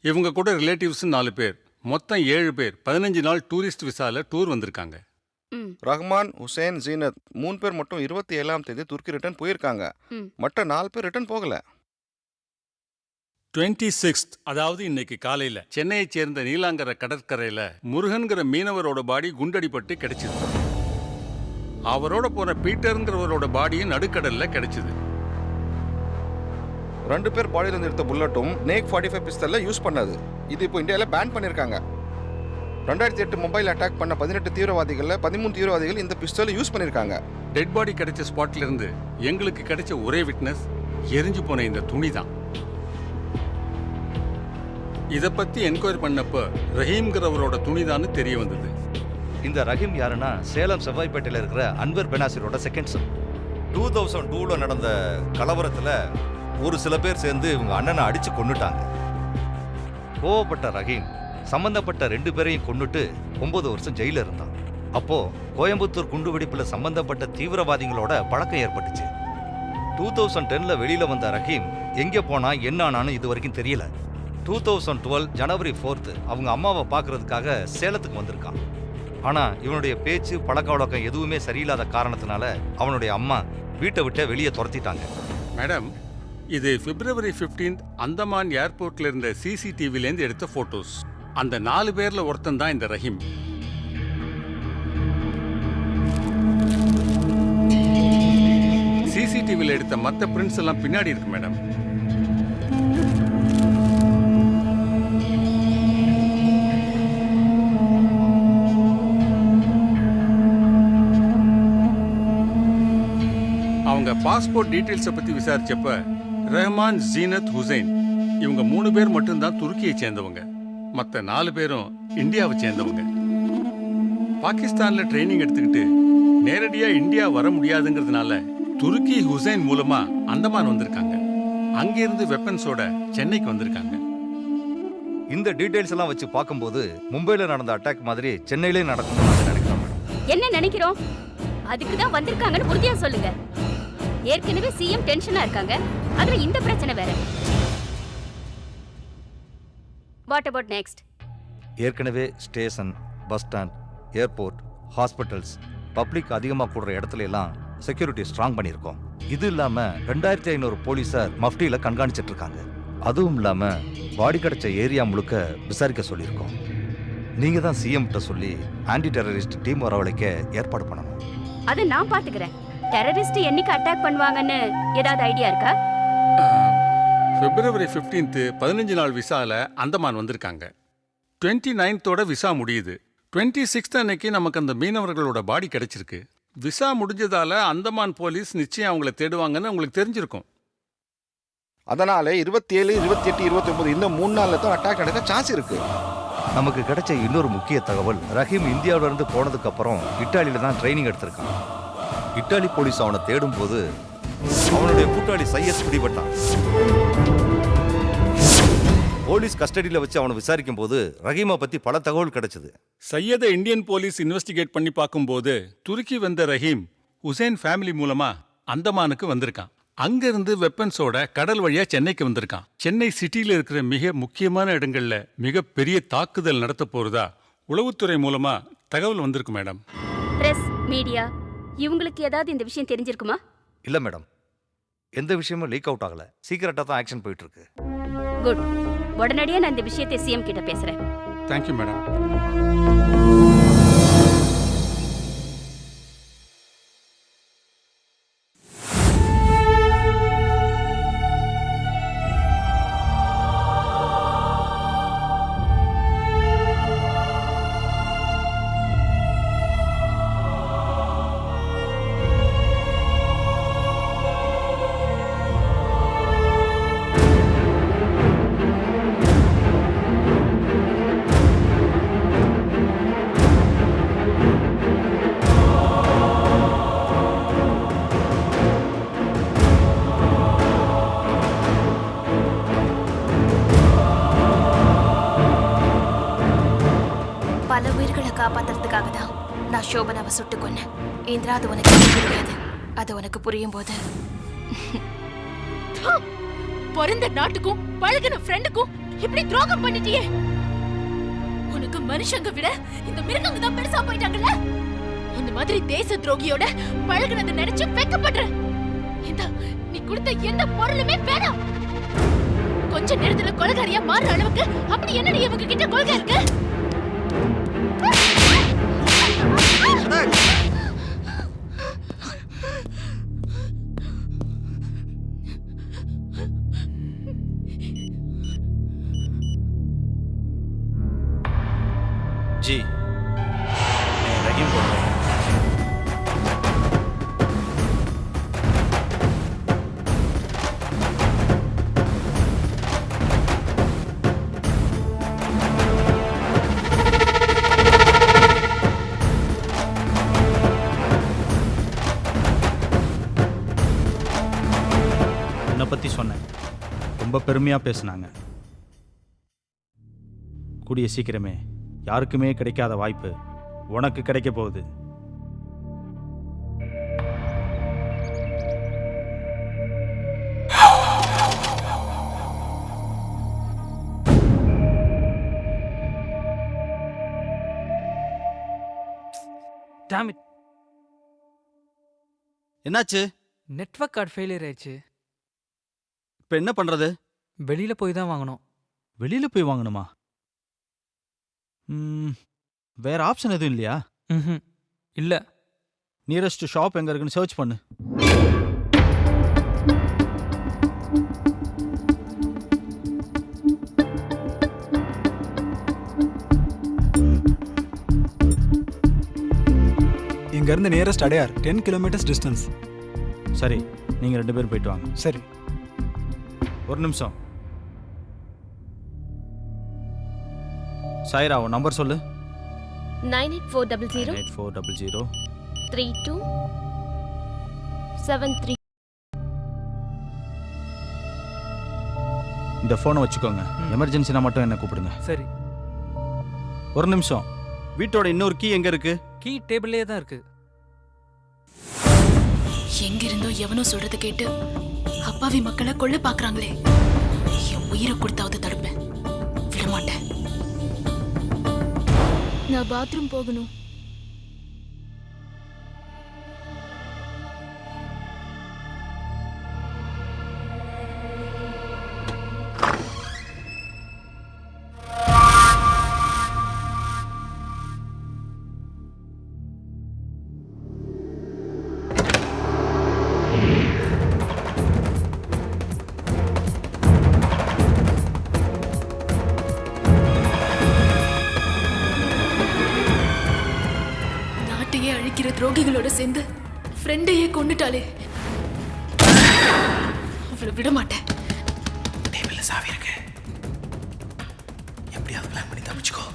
இவங்க கூட ரிலேட்டிவ்ஸ் 4 பேர், மொத்தம் 7 பேர் 15 நாள் டூரிஸ்ட் விசால டூர் வந்திருக்காங்க. ரஹ்மான், ஹுசேன், ஜீனத் 3 பேர் மட்டும் 27ஆம் தேதி துருக்கி ரிட்டர்ன் போயிருக்காங்க. மற்ற 4 பேர் ரிட்டர்ன் போகல. 26th அதாவது இன்னைக்கு காலையில சென்னையைச் சேர்ந்த நீலாங்கரை கடற்கரையில முருகன்கிற மீனவரோட பாடி குண்டடிப்பட்டு கிடைச்சது. அவரோட போன பீட்டருங்கிறவரோட பாடியும் நடுக்கடல்ல கிடைச்சது. 2 பேர் பாடியில இருந்து எடுத்த புல்லட்டும் நேக் 45 பிஸ்டல்ல யூஸ் பண்ணது. இது இப்போ இந்தியாவில் பேன் பண்ணிருக்காங்க. 2008 மொபைல் அட்டாக் பண்ண 18 தீவிரவாதிகள்ல 13 தீவிரவாதிகள் இந்த பிஸ்டலை யூஸ் பண்ணிருக்காங்க. டெட் பாடி கிடைச்ச ஸ்பாட்ல இருந்து எங்களுக்கு கிடைச்ச ஒரே விட்னஸ் எரிஞ்சு போன இந்த துணி தான். இத பத்தி என்கொயரி பண்ணப்ப ரஹீம்ங்கிறவரோட துணிதான்னு தெரிய வந்தது. இந்த ரஹீம் யாருன்னா சேலம் செவ்வாய்ப்பேட்டையில் இருக்கிற அன்வர் பெனாசிரோட செகண்ட் சன். 2002 நடந்த கலவரத்தில் ஒரு சில பேர் சேர்ந்து இவங்க அண்ணனை அடிச்சு கொன்னுட்டாங்க. கோவப்பட்ட ரஹீம் சம்பந்தப்பட்ட 2 பேரையும் கொன்னுட்டு 9 வருஷம் ஜெயில இருந்தான். அப்போ கோயம்புத்தூர் குண்டுவெடிப்புல சம்பந்தப்பட்ட தீவிரவாதிகளோட பழக்கம் ஏற்பட்டுச்சு. 2010ல வெளியில வந்த ரஹீம் எங்க போனா என்ன ஆனான்னு இது வரைக்கும் தெரியல. 2012 ஜனவரி 4th அவங்க அம்மாவை பார்க்கறதுக்காக சேலத்துக்கு வந்திருக்கான். ஆனா இவனுடைய பேச்சு பழக்க வழக்கம் எதுவுமே சரியில்லாத காரணத்தினால அவனுடைய அம்மா வீட்டை விட்டு வெளியே துரத்திட்டாங்க. மேடம், இது February 15th அந்தமான் ஏர்போர்ட்ல இருந்த CCTVலேருந்து எடுத்த போட்டோஸ். அந்த 4 பேர்ல ஒருத்தன் தான் இந்த ரஹீம். CCTVல எடுத்த மற்ற பிரிண்ட்ஸ் எல்லாம் பின்னாடி இருக்கு மேடம். அவங்க பாஸ்போர்ட் டீடைல்ஸை பத்தி விசாரிச்சப்ப ரஹ்மான், ஜீனத், ஹுசைன் இவங்க 3 பேர் மட்டும்தான் துருக்கியை சேர்ந்தவங்க. மற்ற 4 பேரும் இந்தியாவை சேர்ந்தவங்க. பாகிஸ்தான்ல ட்ரைனிங் எடுத்துக்கிட்டு நேரடியா இந்தியா வர முடியாதுங்கிறதுனால துருக்கி ஹுசைன் மூலமா அந்தமான் வந்திருக்காங்க. அங்கிருந்து வெப்பன்ஸோட சென்னைக்கு வந்திருக்காங்க. இந்த டீடைல்ஸ் எல்லாம் வச்சு பார்க்கும்போது மும்பைல நடந்த அட்டாக் மாதிரி சென்னையிலே நடக்கும்னு நினைக்கிறோம். என்ன நினைக்கிறோம்? அதுக்கு தான் வந்திருக்காங்கன்னு உறுதியா சொல்லுங்க. ஏற்கனவே சிஎம் டென்ஷனா இருக்காங்க, அதுல இந்த பிரச்சனை வேற. What about next? ஏற்கனவே station, bus stand, airport, hospitals, public அதிகமாக கூடுற இடத்துல எல்லாம் செக்யூரிட்டி ஸ்ட்ராங் பண்ணியிருக்கோம். இது இல்லாம 2500 போலீஸார் மஃப்டியில கண்காணிச்சிட்டு இருக்காங்க. அதுவும் இல்லாம பாடி கிடைச்ச ஏரியா முழுக்க விசாரிக்க சொல்லியிருக்கோம். நீங்க தான் சிஎம் கிட்ட சொல்லி ஆன்டி டெரரிஸ்ட் டீம் வரவழைக்க ஏற்பாடு பண்ணணும். அதை நான் பாத்துக்கிறேன். டெரரிஸ்ட் என்னைக்கு அட்டாக் பண்ணுவாங்கன்னு ஏதாவது ஐடியா இருக்கா? February 15th 15 நாள் விசால அந்தமான் வந்திருக்காங்க. 29th விசா முடியுது. 26th அன்னைக்கு நமக்கு அந்த மீனவர்களோட பாடி கிடைச்சிருக்கு. விசா முடிஞ்சதால அந்தமான் போலீஸ் நிச்சயம் அவங்கள தேடுவாங்கன்னு உங்களுக்கு தெரிஞ்சிருக்கும். அதனால 27, 28, 29 இந்த 3 நாள்ல தான் அட்டாக் நடக்க சான்ஸ் இருக்கு. நமக்கு கிடைச்ச இன்னொரு முக்கிய தகவல், ரஹீம் இந்தியாவில இருந்து போனதுக்கு அப்புறம் இத்தாலியில தான் ட்ரைனிங் எடுத்திருக்கான். இத்தாலி போலீஸ் அவனை தேடும் போது அவனுடைய கூட்டாளி சையத் பிடிபட்டான். போலீஸ் கஸ்டடியில வச்சு அவனை விசாரிக்கும் போது ரஹீமை பத்தி பல தகவல் கிடைச்சது. சையதை இந்தியன் போலீஸ் இன்வெஸ்டிகேட் பண்ணி பார்க்கும்போது துருக்கி வந்த ரஹீம் ஹுசைன் ஃபேமிலி மூலமா அந்தமானுக்கு வந்திருக்கான். அங்கிருந்து வெப்பன்ஸோட கடல் வழியா சென்னைக்கு வந்திருக்கான். சென்னை சிட்டியில இருக்கிற மிக முக்கியமான இடங்கள்ல மிகப்பெரிய தாக்குதல் நடத்த போறதா உளவுத்துறை மூலமா தகவல் வந்திருக்கு மேடம். பிரஸ், மீடியா இவங்களுக்கு ஏதாவது இந்த விஷயம் தெரிஞ்சிருக்குமா? இல்ல மேடம், எந்த விஷயமும் லீக் அவுட் ஆகல. சீக்கிரட்டா தான் ஆக்ஷன் போயிட்டு இருக்கு. குட். உடனடியா நான் இந்த விஷயத்தை சிஎம் கிட்ட பேசுறேன். Thank you madam. காப்பாத்துறதுக்காக தான் நான் சோபனாவை சுட்டு கொன்னேன். இந்திரா, அது உனக்கு புரியாது. அது உனக்கு புரியும் போது பிறந்த நாட்டுக்கும் பழகின ஃப்ரெண்டுக்கும் இப்படி துரோகம் பண்ணிட்டியே. உனக்கு மனுஷங்க விட இந்த மிருகங்க தான் பெருசா போயிட்டாங்கல்ல. இந்த மாதிரி தேச துரோகியோட பழகுனதை நினைச்சு வெக்கப்படுறேன். இந்த நீ கொடுத்த எந்த பொருளுமே வேணாம். கொஞ்ச நேரத்துல கொலைகாரியா மாறுற அளவுக்கு அப்படி என்னடி இவங்க கிட்ட கொள்கை இருக்கு? जी रहीम बोल रहे हैं। உன்னை பற்றி சொன்னேன், ரொம்ப பெருமையாக பேசுனாங்க. கூடிய சீக்கிரமே யாருக்குமே கிடைக்காத வாய்ப்பு உனக்கு கிடைக்க போகுது. என்னாச்சு? நெட்வொர்க் கார்டு ஃபெயிலியர் ஆயிடுச்சு. இப்போ என்ன பண்றது? வெளியில போய் தான் வாங்கணும். வெளியில போய் வாங்கணுமா? வேற ஆப்ஷன் எதுவும் இல்லையா? இல்ல. நியரஸ்ட் ஷாப் எங்க இருக்குன்னு சர்ச் பண்ணு. இங்க இருந்து நியரஸ்ட் அடையார் 10 கிலோமீட்டர்ஸ் டிஸ்டன்ஸ். சரி, நீங்க 2 பேரும் போயிட்டு வாங்க. சரி. ஒரு நிமிஷம். சாய்ரா, உன் நம்பர் சொல்லு. 98400 98400 3273. இந்த போனை வச்சுக்கோங்க. எமர்ஜென்சினா மட்டும் என்ன கூப்பிடுங்க. சரி. ஒரு நிமிஷம். வீட்டோட இன்னொரு கீ எங்க இருக்கு? கீ டேபிள்லயே தான் இருக்கு. எங்க இருந்தோ எவனோ சொல்றத கேட்டு அப்பாவி மக்களை கொல்ல பாக்குறாங்களே. என் உயிரை கொடுத்தாவது தடுப்பேன், விடமாட்டேன். நான் பாத்ரூம் போகணும். அழிக்கிற துரோகிகளோட சேர்ந்து ஃப்ரெண்டையே கொண்டுட்டாலே, அவளை விட மாட்டேன். டேபிள்ல சாவி இருக்கு, எப்படியாவது பிளான் பண்ணி தப்பிச்சுக்கோ.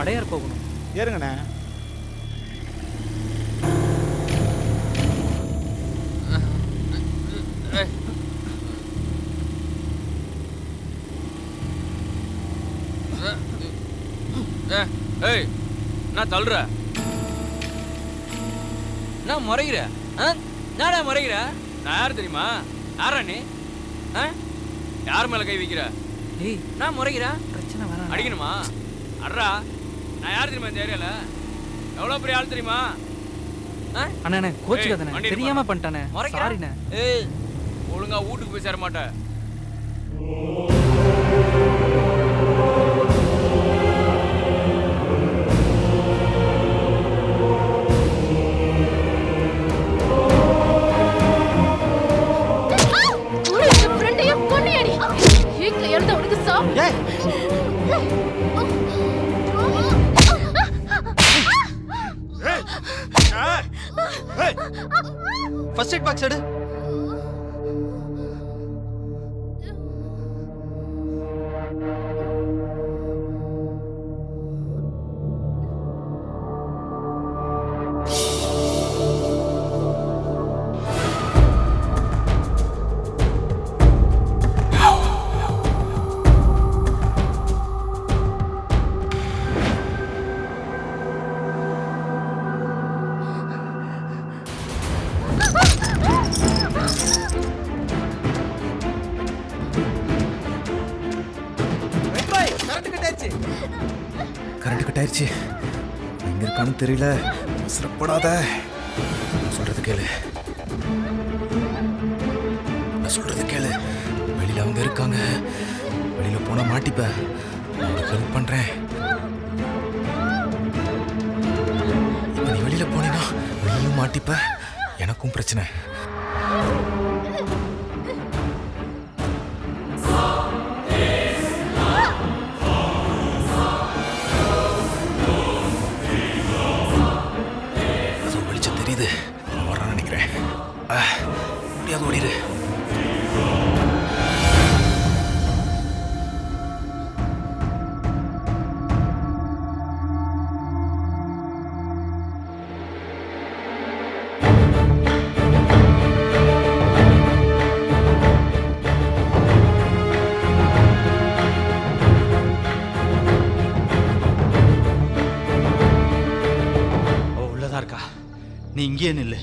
அடையார் போகணும். ஏறுங்கண்ணே. ஏய், நான் தள்ளுற, நான் முறைகிற, நாடா முறைகிற. நான் யார் தெரியுமா? யாரா நீ? யார் மேல கை வைக்கிற? ஏய், நான் முறைகிற. பிரச்சனை வர அடிக்கணுமா? அட்ரா, நான் யார் தெரியுமா இந்த ஏரியால? எவ்வளவு பெரிய ஆள் தெரியுமா? அண்ணே கோச்சுக்காதண்ணே, தெரியாம பண்ணிட்டானே. சாரிண்ணே. ஏய், ஒழுங்கா வீட்டுக்கு போய் சேர மாட்டேன். ஃபர்ஸ்ட் எய்ட் பாக்ஸ் எடு. கரண்ட் கட் ஆயிடுச்சு. எங்க இருக்கான்னு தெரியல. அவசரப்படாத. சொல்றது கேளு. நான் சொல்றது கேளு. வெளியில அவங்க இருக்காங்க. வெளியில போனா மாட்டிப்ப. நான் உனக்கு ஹெல்ப் பண்றேன். இப்ப நீ வெளியில போனீன்னா நீயும் மாட்டிப்ப. எனக்கும் பிரச்சனை. தெரியுது. வர்றான்னு நினைக்கிறேன். முடியாது, ஓடிடு. உள்ளதா இருக்கா? நீ இங்கே நில்லு.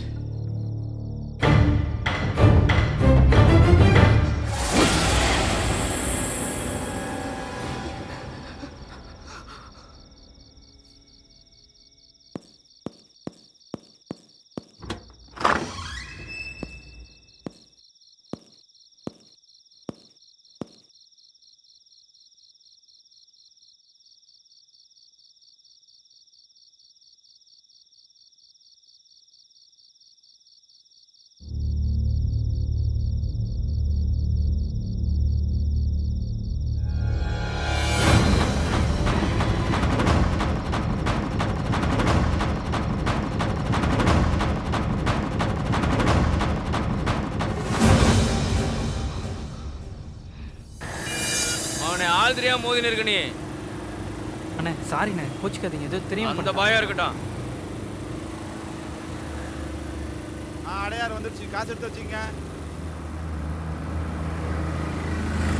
ஆள் தெரியாம மோதின இருக்க நீ. அண்ணே சாரிண்ணே, கோச்சிக்காதீங்க. ஏதோ தெரியும். அந்த பயம் இருக்கட்டும். அடையார் வந்துருச்சு. காசு எடுத்து வச்சுங்க.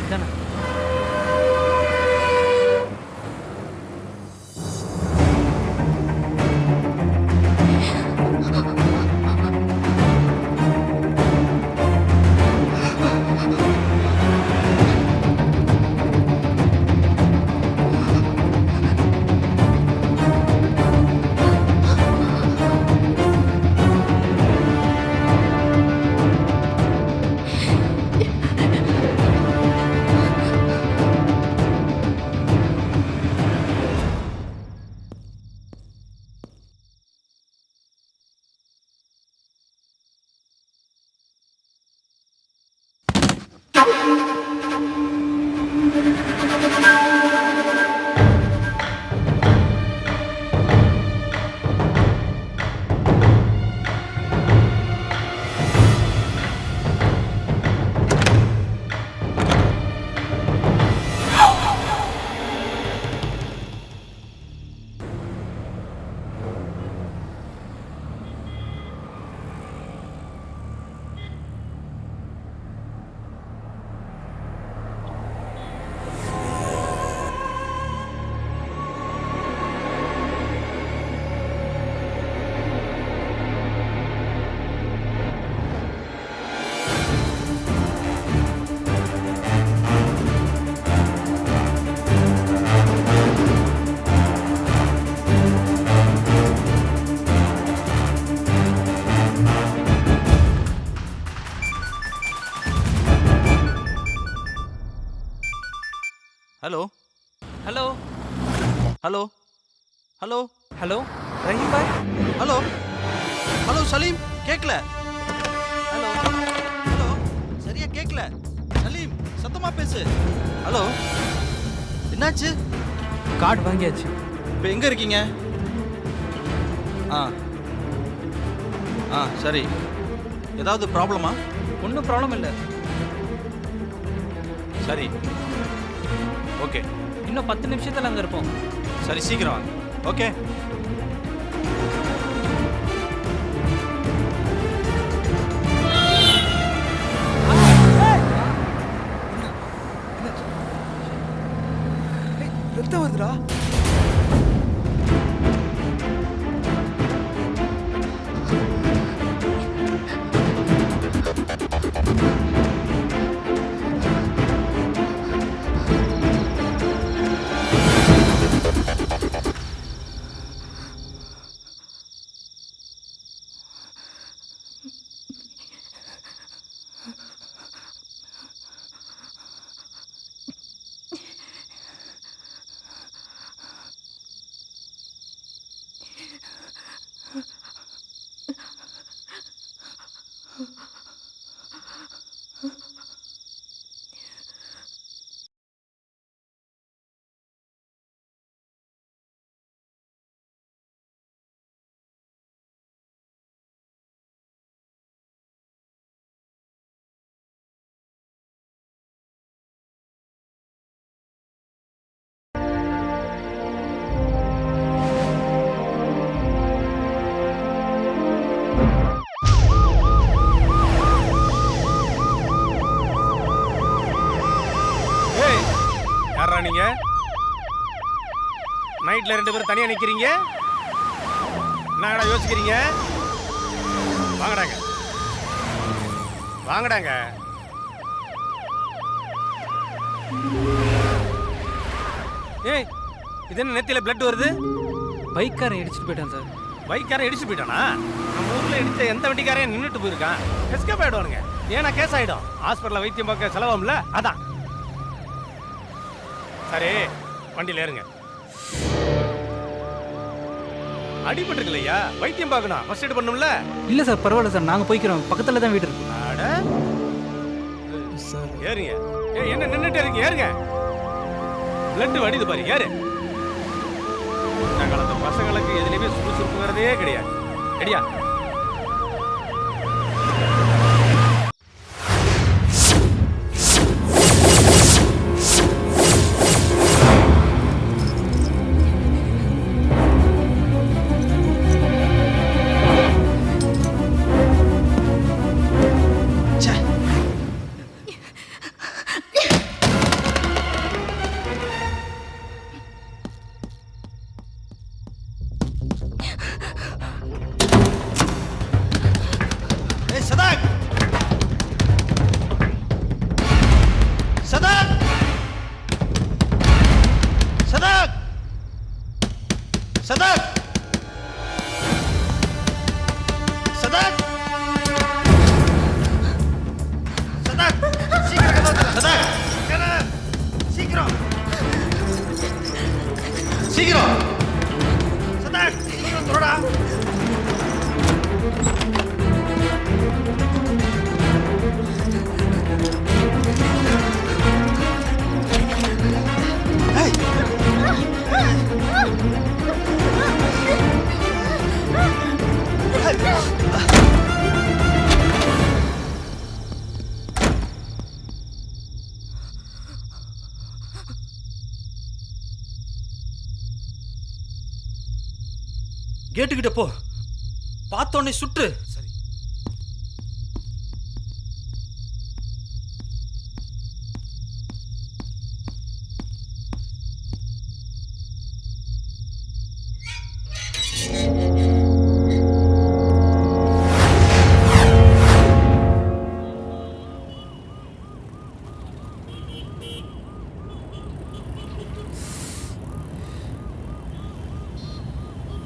இதானே. Hello hello hello hello hello Rahim பாய். ஹலோ ஹலோ சலீம், கேட்கல. ஹலோ ஹலோ, சரியா கேட்கல. சலீம், சத்தமா பேசு. ஹலோ, என்னாச்சு? கார்டு வாங்கியாச்சு. இப்போ எங்க இருக்கீங்க? ஆ ஆ சரி. ஏதாவது ப்ராப்ளமா? ஒன்றும் ப்ராப்ளம் இல்லை. சரி, ஓகே. இன்னும் 10 நிமிஷத்தில் அங்கே இருப்போம். சரி, சீக்கிரம் வாங்க. ஓகே. ரத்தம் வருதுடா. நீங்க நைட்ல 2 பேரும் தனியா நிக்கிறீங்க. என்னடா யோசிக்கிறீங்க? வாங்கடாங்க, வாங்கடாங்க. ஏய், இது என்ன நெத்தியில பிளட் வருது? பைக்காரன் இடிச்சிட்டு போயிட்டான் சார். பைக்காரன் இடிச்சு போயிட்டானா? நம்ம ஊர்ல இடிச்ச எந்த வண்டிக்காரன் நின்றுட்டு போயிருக்கான். எஸ்கேப் ஆயிடுவானுங்க. ஏன்னா கேஸ் ஆயிடும். ஹாஸ்பிட்டல்ல வைத்தியம் பார்க்க செலவாகும்ல, அதான். சரி, வண்டியில் ஏறுங்க. அடிபட்டுருக்கலையா? வைத்தியம் பார்க்கணும், ஃபர்ஸ்ட் எய்ட் பண்ணும்ல. இல்லை சார், பரவாயில்ல சார், நாங்கள் போய்க்கிறோம். பக்கத்தில் தான் வீடு இருக்கு. அட சார், ஏறுங்க. ஏய், என்ன நின்றுட்டே இருக்கீங்க? ஏறுங்க. பிளட் வடிது பாரு, ஏறு. நாங்கள் அந்த பசங்களுக்கு எதுலையுமே சுறுசுறுப்புங்கிறதே கிடையாது. ரெடியா? கேட்டுக்கிட்ட போ, பார்த்தோன்னே சுட்டு. சரி.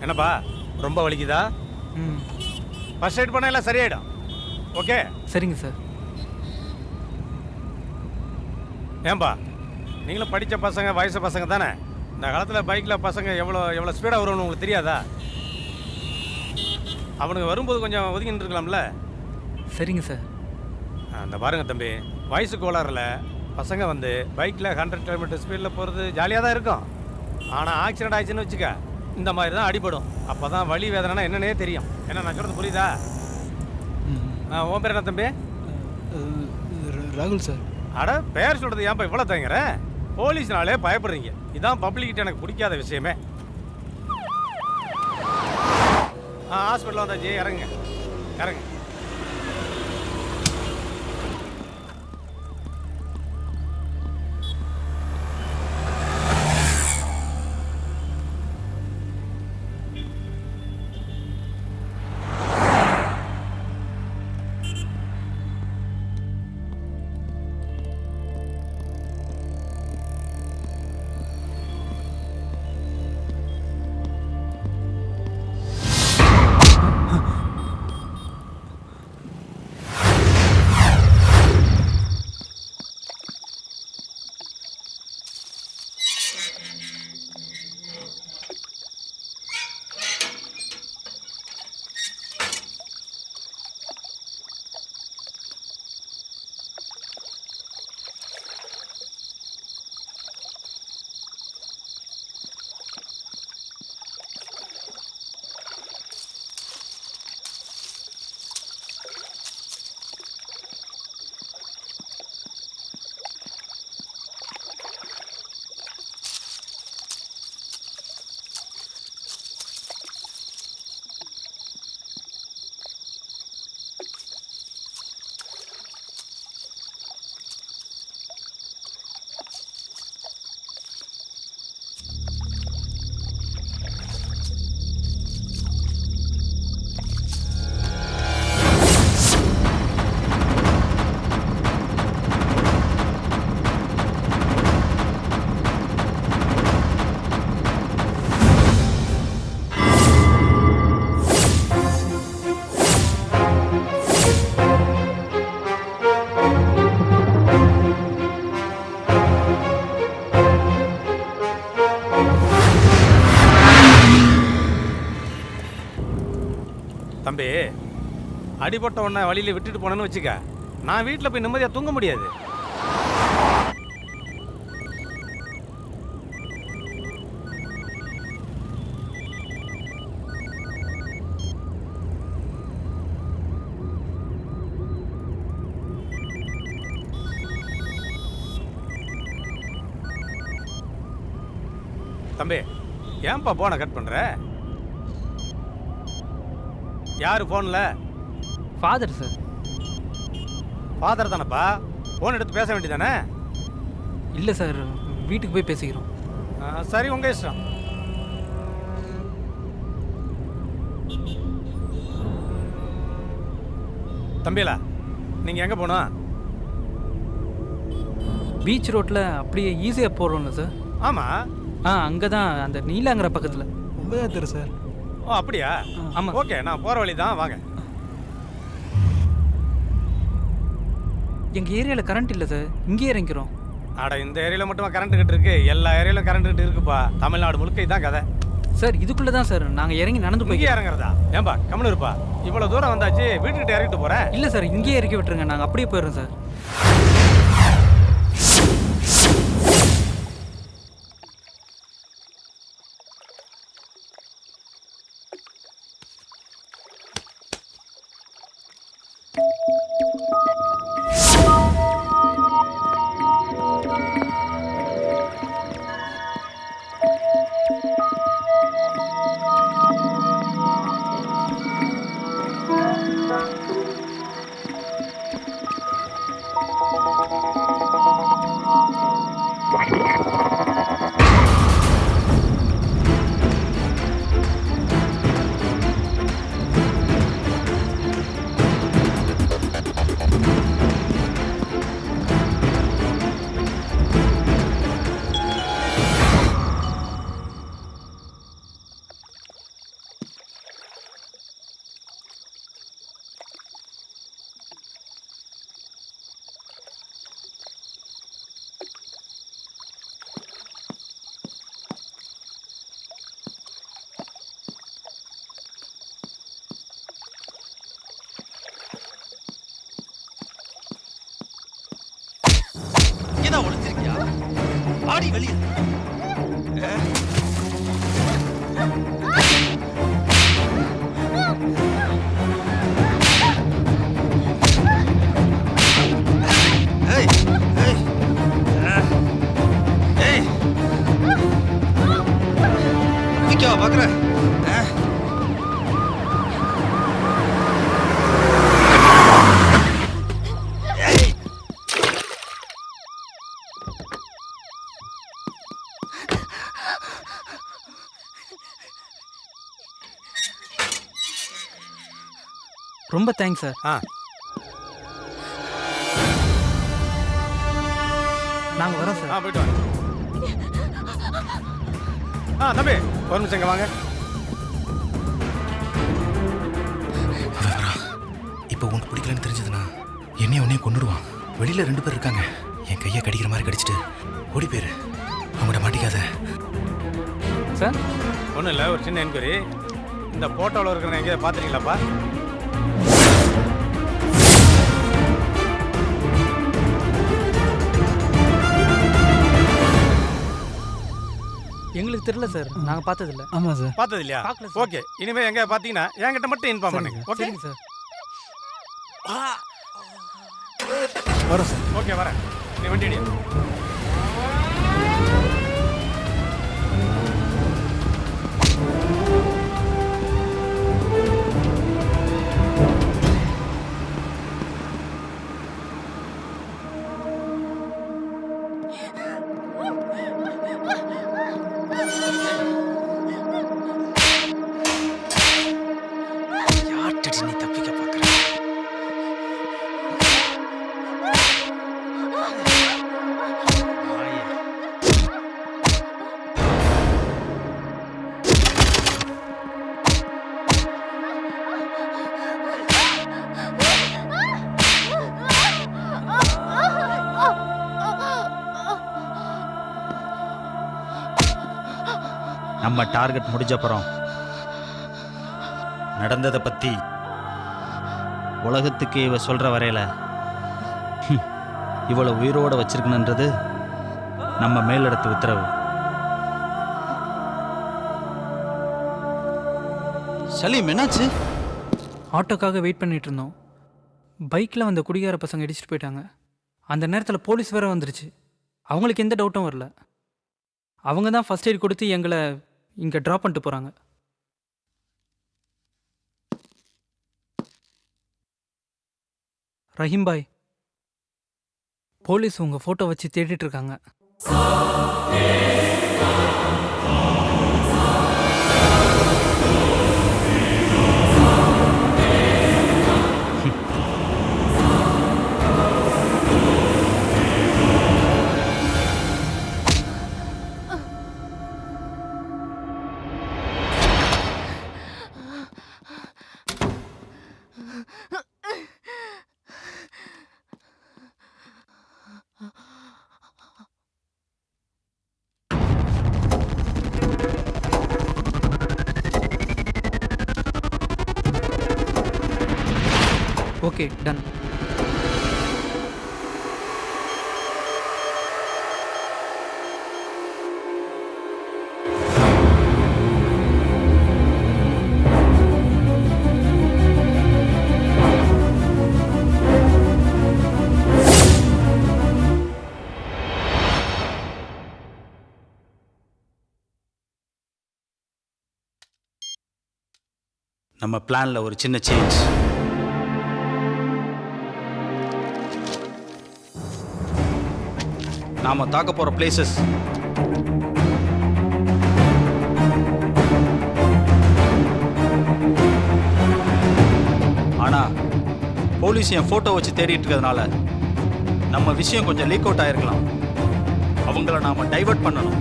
என்னப்பா, ரொம்ப வலிக்குதா? ஃபர்ஸ்ட் எய்ட் பண்ண எல்லாம் சரியாயிடும். ஓகே, சரிங்க சார். ஏன்பா, நீங்களும் படித்த பசங்க, வயசு பசங்க தானே? இந்த காலத்தில் பைக்கில் பசங்க எவ்வளோ ஸ்பீடாக வரும்னு உங்களுக்கு தெரியாதா? அவனுக்கு வரும்போது கொஞ்சம் ஒதுங்கிட்டு இருக்கலாம்ல. சரிங்க சார். அந்த பாருங்க தம்பி, வயசு கோளாறுல பசங்க வந்து பைக்கில் 100 கிலோமீட்டர் ஸ்பீடில் போகிறது ஜாலியாக தான் இருக்கும். ஆனால் ஆக்சிடென்ட் ஆயிடுச்சுன்னு வச்சுக்க, இந்த மாதிரி தான் அடிபடும். அப்போ தான் வலி வேதனைனா என்னன்னே தெரியும். என்ன நான் சொல்கிறது புரியுதா? உன் பேர் என்ன தம்பி? ராகுல் சார். அட பேர் சொல்றது ஏன்ப்பா இவ்வளோ தயங்குற? போலீஸ்னாலே பயப்படுறீங்க. இதான் பப்ளிக்கிட்ட எனக்கு பிடிக்காத விஷயமே. ஹாஸ்பிட்டல் வந்தாச்சு, இறங்குங்க இறங்க. தம்பி, அடிபட்ட உடனே வழியில் விட்டுட்டு போனேன்னு வச்சுக்க, நான் வீட்டில் போய் நிம்மதியாக தூங்க முடியாது. தம்பி, ஏன்பா போனை கட் பண்ற? யாரு போன்ல? Father sir. ஃபாதர் தானப்பா, போன் எடுத்து பேச வேண்டியதானே? இல்லை சார், வீட்டுக்கு போய் பேசிக்கிறோம். சரி, உங்க இஷ்டம். தம்பிலா, நீங்க எங்க போனோம்? பீச் ரோட்டில் அப்படியே ஈஸியாக போடுறோம்ல சார். ஆமாம். அங்கே தான், அந்த நீலாங்கிற பக்கத்தில். 9ஆம் தெரு சார். ஓ அப்படியா? ஆமாம். ஓகே, நான் போகிற வழி தான், வாங்க. எங்கள் ஏரியாவில் கரண்ட் இல்லை சார், இங்கே இறங்கிறோம். அட, இந்த ஏரியாவில் மட்டுமா கரண்ட் கிட்ட இருக்கு? எல்லா ஏரியாவிலும் கரண்ட் கிட்ட இருக்குப்பா. தமிழ்நாடு முழுக்க இதான் கதை சார். இதுக்குள்ளே தான் சார் நாங்கள் இறங்கி நடந்து போய் இறங்குறதா? ஏன்பா கம்முன்னு இருப்பா, இவ்வளோ தூரம் வந்தாச்சு, வீட்டுக்கிட்ட இறக்கிட்டு போகிறேன். இல்லை சார், இங்கேயே இறக்கி விட்டுருங்க, நாங்கள் அப்படியே போயிடுறோம் சார். வேடிக்கையா பாக்குறேன். ரொம்ப தேங்க்ஸ் சார். நாங்க வரோம் சார். போயிட்டு வாங்க. தம்பி ஒரு நிமிஷம் இங்க வாங்க. இப்போ உனக்கு பிடிக்கலன்னு தெரிஞ்சதுன்னா என்னையும் கொண்டுடுவான். வெளியில 2 பேர் இருக்காங்க. என் கையை கடிக்கிற மாதிரி கடிச்சிட்டு ஓடி போயிரு. அவங்கள்ட்ட மாட்டிக்காத. சார் ஒன்றும் இல்லை, ஒரு சின்ன என்கொயரி. இந்த போட்டோவில் இருக்கிற எங்கேயாவது பார்த்துருக்கீங்களாப்பா? எங்களுக்கு தெரியல சார், நாங்க பார்த்ததில்ல. ஆமா சார். பார்த்தது இல்லையா? ஓகே, இனிமே எங்க பார்த்தீங்கன்னா என்கிட்ட மட்டும் இன்ஃபார்ம் பண்ணுங்க. Okay sir. வரோம் சார். ஓகே வரேன். நீ வண்டி அடி. நீ தப்பிக்க பார்க்குற. நம்ம டார்கெட் முடிஞ்சப்புறம் நடந்ததை பற்றி உலகத்துக்கு இவ சொல்கிற வரையில் இவளை உயிரோடு வச்சிருக்கணுன்றது நம்ம மேலிடத்து உத்தரவு. சலீம், என்னாச்சு? ஆட்டோக்காக வெயிட் பண்ணிட்டு இருந்தோம். பைக்கில் வந்த குடிகார பசங்க இடிச்சிட்டு போயிட்டாங்க. அந்த நேரத்தில் போலீஸ் வேற வந்துருச்சு. அவங்களுக்கு எந்த டவுட்டும் வரல. அவங்க தான் ஃபர்ஸ்ட் எய்ட் கொடுத்து எங்களை இங்கே ட்ராப் பண்ணிட்டு போகிறாங்க. ரஹீம் பாய், போலீஸ் உங்கள் ஃபோட்டோ வச்சு தேடிட்டு இருக்காங்க. Okay, done. நம்ம பிளானில் ஒரு சின்ன சேஞ்ச். நாம தாக்க போற பிளேசஸ் ஆனா போலீஸ் என் போட்டோ வச்சு தேடிட்டு இருக்கிறதுனால நம்ம விஷயம் கொஞ்சம் லீக் அவுட் ஆயிருக்கலாம். அவங்கள நாம டைவர்ட் பண்ணணும்.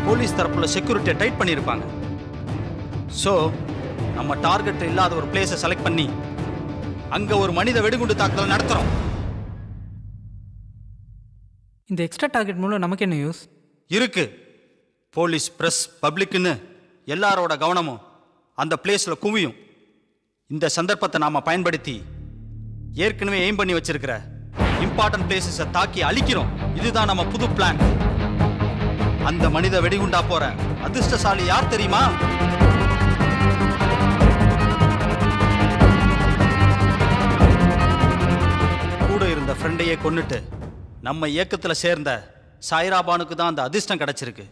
போலீஸ் தரப்புல செக்யூரிட்டியை டைட் பண்ணியிருப்பாங்க. ஸோ நம்ம டார்கெட் இல்லாத ஒரு பிளேஸை செலக்ட் பண்ணி அங்க ஒரு மனித வெடிகுண்டு தாக்குதல் நடத்துறோம். இந்த எக்ஸ்ட்ரா டார்கெட் மூலம் நமக்கு என்ன யூஸ் இருக்கு? போலீஸ், பிரஸ், பப்ளிக்னு எல்லாரோட கவனமும் அந்த பிளேஸ்ல குவியும். இந்த சந்தர்ப்பத்தை நாம பயன்படுத்தி ஏற்கனவே எய்ம் பண்ணி வச்சிருக்கிற இம்பார்ட்டன்ட் பிளேசஸை தாக்கி அழிக்கிறோம். இதுதான் நம்ம புது பிளான். அந்த மனித வெடிகுண்டா போற அதிர்ஷ்டசாலி யார் தெரியுமா? கூட இருந்த ஃப்ரெண்டையே கொன்னுட்டு நம்ம இயக்கத்துல சேர்ந்த சாய்ராபானுக்கு தான் அந்த அதிர்ஷ்டம் கிடைச்சிருக்கு.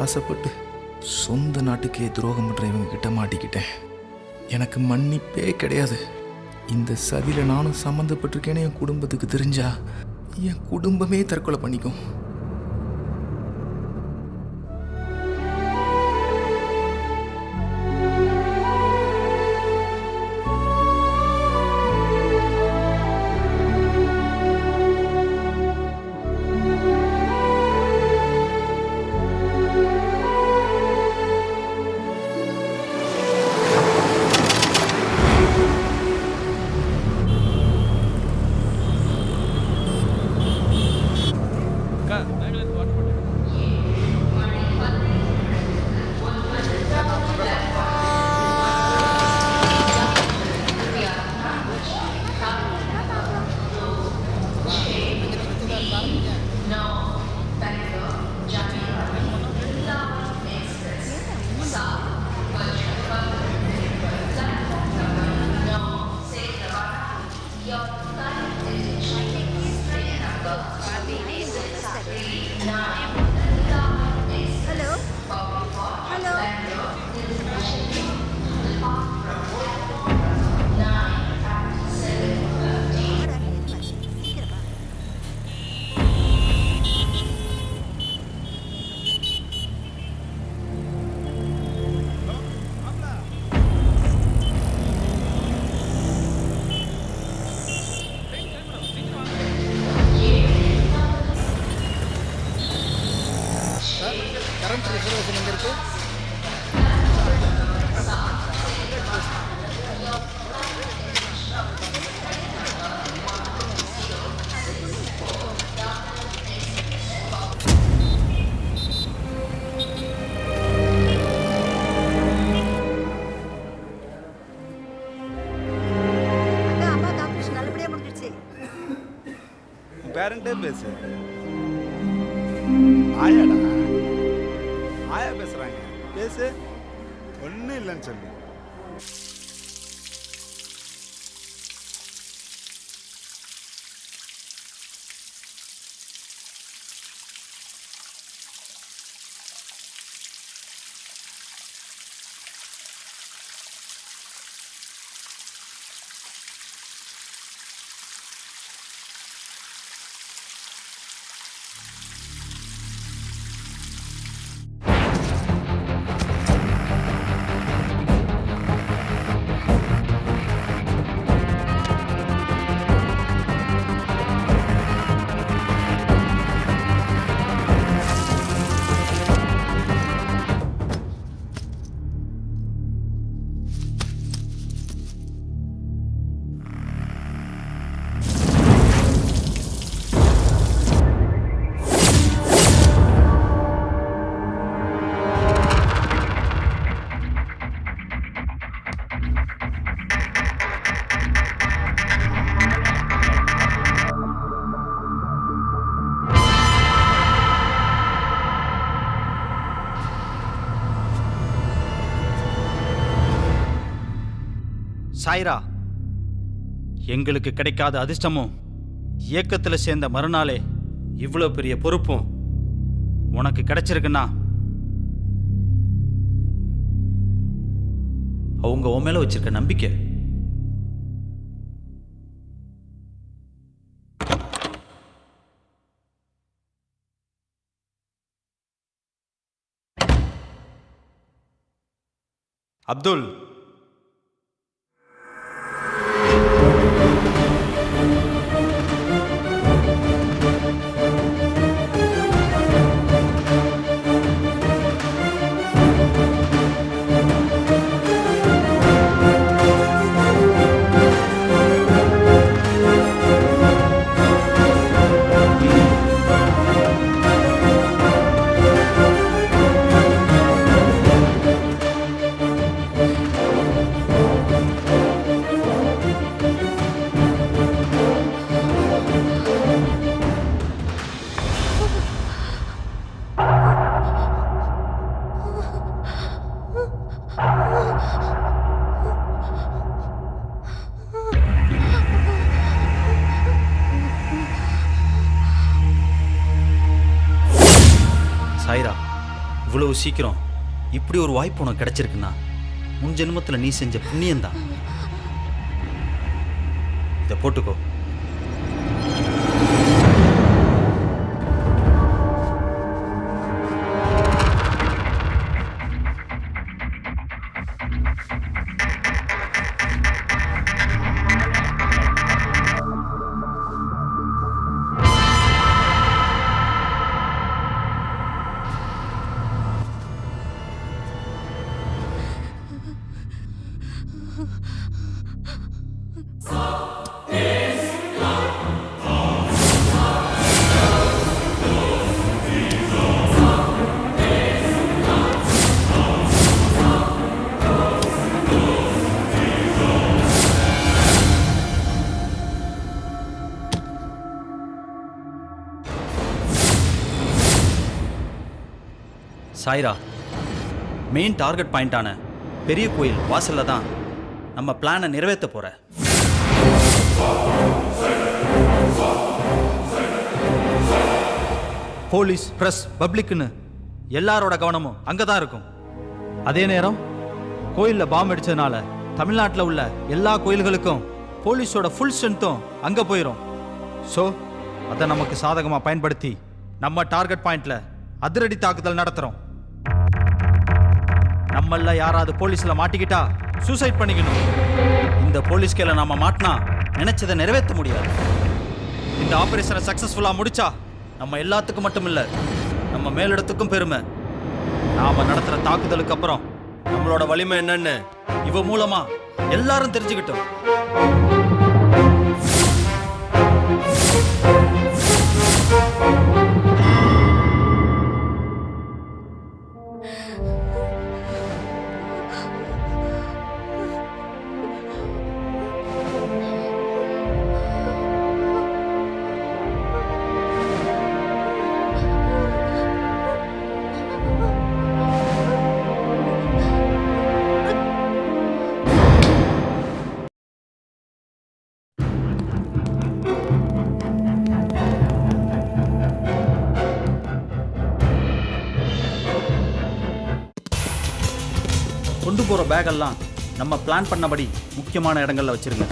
ஆசைப்பட்டு சொந்த நாட்டுக்கே துரோகம் பண்ற இவங்க கிட்ட மாட்டிக்கிட்டேன். எனக்கு மன்னிப்பே கிடையாது. இந்த சதியில் நானும் சம்மந்தப்பட்டிருக்கேன்னு என் குடும்பத்துக்கு தெரிஞ்சா என் குடும்பமே தற்கொலை பண்ணிக்கும். பேரண்டே பேசு. ஆயாடா, ஆயா பேசுறாங்க, பேசு. ஒன்றும் இல்லைன்னு சொல்லு. சாய்ரா, எங்களுக்கு கிடைக்காத அதிர்ஷ்டமும் இயக்கத்தில் சேர்ந்த மறுநாளே இவ்வளோ பெரிய பொறுப்பும் உனக்கு கிடைச்சிருக்குன்னா அவங்க உன் மேல வச்சிருக்க நம்பிக்கை. அப்துல், இவ்வளவு சீக்கிரம் இப்படி ஒரு வாய்ப்பு உனக்கு கிடைச்சிருக்குன்னா முன் ஜென்மத்தில் நீ செஞ்ச புண்ணியம்தான். இதை போட்டுக்கோ. சாய்ரா, மெயின் டார்கெட் பாயிண்டான பெரிய கோயில் வாசல்ல தான் நம்ம பிளானை நிறைவேற்ற போற. போலீஸ், பிரஸ், பப்ளிக்னு எல்லாரோட கவனமும் அங்கதான் இருக்கும். அதே நேரம் கோயில்ல பாம்பு அடிச்சதுனால தமிழ்நாட்டில் உள்ள எல்லா கோயில்களுக்கும் போலீஸோட ஃபுல் ஸ்ட்ரென்த்தும் அங்க போயிடும். ஸோ அதை நமக்கு சாதகமாக பயன்படுத்தி நம்ம டார்கெட் பாயிண்ட்ல அதிரடி தாக்குதல் நடத்துறோம். நம்மள யாராவது போலீஸ்ல மாட்டிக்கிட்டா சூசைட் பண்ணிக்கணும். இந்த போலீஸ் கேல நாம மாட்டினா நினைச்சதை நிறைவேற்ற முடியாது. இந்த ஆபரேஷனை சக்சஸ்ஃபுல்லா முடிச்சா நம்ம எல்லாத்துக்கும் மட்டும் இல்ல, நம்ம மேலிடத்துக்கும் பெருமை. நாம நடத்துற தாக்குதலுக்கு அப்புறம் நம்மளோட வலிமை என்னன்னு இவ மூலமா எல்லாரும் தெரிஞ்சுக்கிட்டோம். கொண்டு போற பேக்கெல்லாம் நம்ம பிளான் பண்ணபடி முக்கியமான இடங்கள்ல வச்சிருங்க.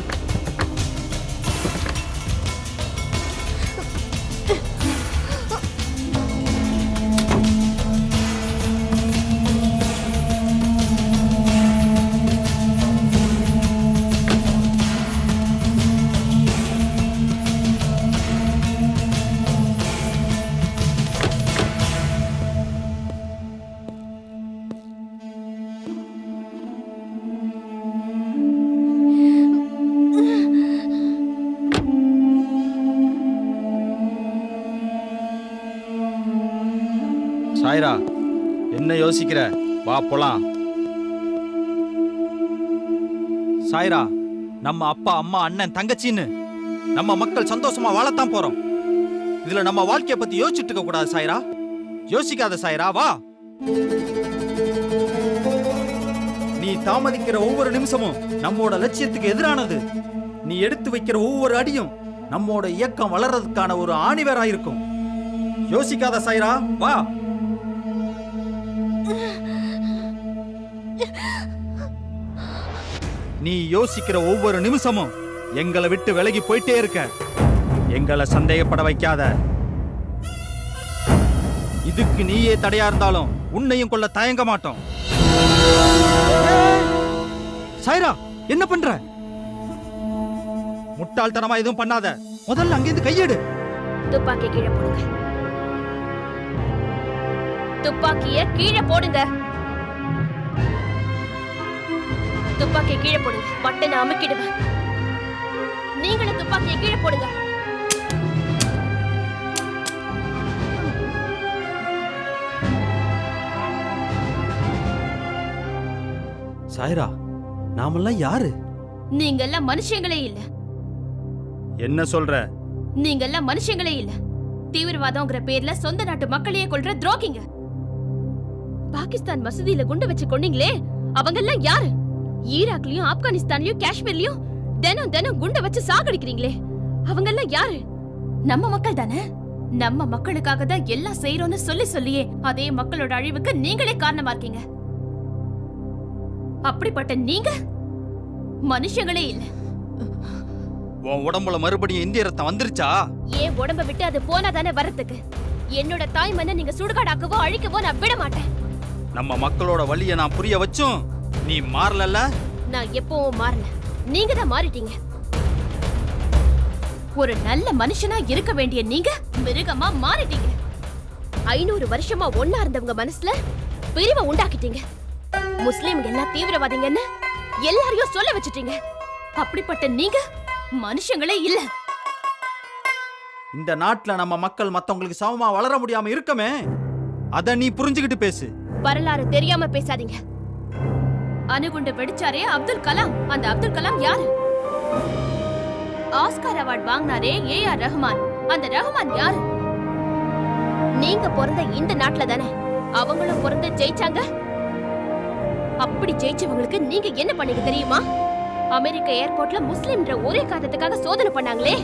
சாய்ரா, என்ன யோசிக்கிற? வா போலாம். சாய்ரா, நம்ம அப்பா, அம்மா, அண்ணன், தங்கச்சின்னு நம்ம மக்கள் சந்தோஷமா வாழத்தான் போறோம். இதுல நம்ம வாழ்க்கைய பத்தி யோசிச்சுட்டு இருக்க கூடாது சாய்ரா. யோசிக்காத சாய்ரா, வா. நீ தாமதிக்கிற ஒவ்வொரு நிமிஷமும் நம்மோட லட்சியத்துக்கு எதிரானது. நீ எடுத்து வைக்கிற ஒவ்வொரு அடியும் நம்மோட இயக்கம் வளர்றதுக்கான ஒரு ஆணிவேரா இருக்கும். யோசிக்காத சாய்ரா, வா. நீ யோசிக்கிற ஒவ்வொரு நிமிஷமும் எங்களை விட்டு விலகி போயிட்டே இருக்க. எங்களை சந்தேகப்பட வைக்காத. இதுக்கு நீயே தடையா இருந்தாலும் உன்னையும் கொள்ள தயங்க மாட்டோம். சாய்ரா, என்ன பண்ற? முட்டாள்தனமா எதுவும் பண்ணாத. முதல்ல அங்கிருந்து கையெடு. துப்பாக்கி கீழே போடுங்க. துப்பாக்கிய கீழே போடுங்க. துப்பாக்கிய கீழே போடுங்க. பட்டனை அமுக்கிடுவேன். நீங்களும் துப்பாக்கிய கீழே போடுங்க. சாய்ரா, நாமெல்லாம் யாரு? நீங்கெல்லாம் மனுஷங்களே இல்ல. என்ன சொல்ற? நீங்கெல்லாம் மனுஷங்களே இல்ல. தீவிரவாதம்ங்கிற பேர்ல சொந்த நாட்டு மக்களையே கொல்ற துரோகிங்க. பாகிஸ்தான் மசூதியில குண்டு வச்சு கொன்னீங்களே, அவங்க எல்லாம் யாரு? ஈராக்லயும் ஆப்கானிஸ்தான்லயும் காஷ்மீர்லயும் தினம் தினம் குண்டை வச்சு சாகடிக்கிறீங்களே, அவங்க எல்லாம் யாரு? நம்ம மக்கள் தானே. நம்ம மக்களுக்காக தான் எல்லாம் செய்யறோம்னு சொல்லி சொல்லியே அதே மக்களோட அழிவுக்கு நீங்களே காரணமா இருக்கீங்க. அப்படிப்பட்ட நீங்க மனுஷங்களே இல்ல. உன் உடம்புல மறுபடியும் இந்திய ரத்தம் வந்துருச்சா? ஏன் உடம்ப விட்டு அது போனா தானே வரதுக்கு. என்னோட தாய் மண்ணை நீங்க சுடுகாடாக்கவோ அழிக்கவோ நான் விட மாட்டேன். நம்ம மக்களோட வலியை நான் புரிய வச்சும் நீ மாறலல்ல. நான் எப்பவும் மாறல, நீங்க தான் மாறிட்டீங்க. ஒரு நல்ல மனுஷனா இருக்க வேண்டிய நீங்க மிருகமா மாறிட்டீங்க. 500 வருஷமா ஒன்னா இருந்தவங்க மனசுல பிரிவை உண்டாக்கிட்டீங்க. முஸ்லிம்கள் எல்லாம் தீவிரவாதிங்கன்னு எல்லாரையும் சொல்ல வச்சுட்டீங்க. அப்படிப்பட்ட நீங்க மனுஷங்களே இல்ல. இந்த நாட்டுல நம்ம மக்கள் மத்தவங்களுக்கு சமமா வளர முடியாம இருக்கமே, அத நீ புரிஞ்சுக்கிட்டு பேசு. வரலாறு தெரியாம பேசாதீங்க. அணுகுண்டு வெடிச்சாரே அப்துல் கலாம், அந்த அப்துல் கலாம் யாரு? ஆஸ்கார் அவார்ட் வாங்கினாரே ஏஆர் ரஹ்மான், அந்த ரஹ்மான் யாரு? நீங்க பிறந்த இந்த நாட்டுல தானே அவங்களும் பிறந்து ஜெயிச்சாங்க. அப்படி ஜெயிச்சவங்களுக்கு நீங்க என்ன பண்ணீங்க தெரியுமா? அமெரிக்க ஏர்போர்ட்ல முஸ்லிம்ன்ற ஒரே காரணத்துக்காக சோதனை பண்ணாங்களே,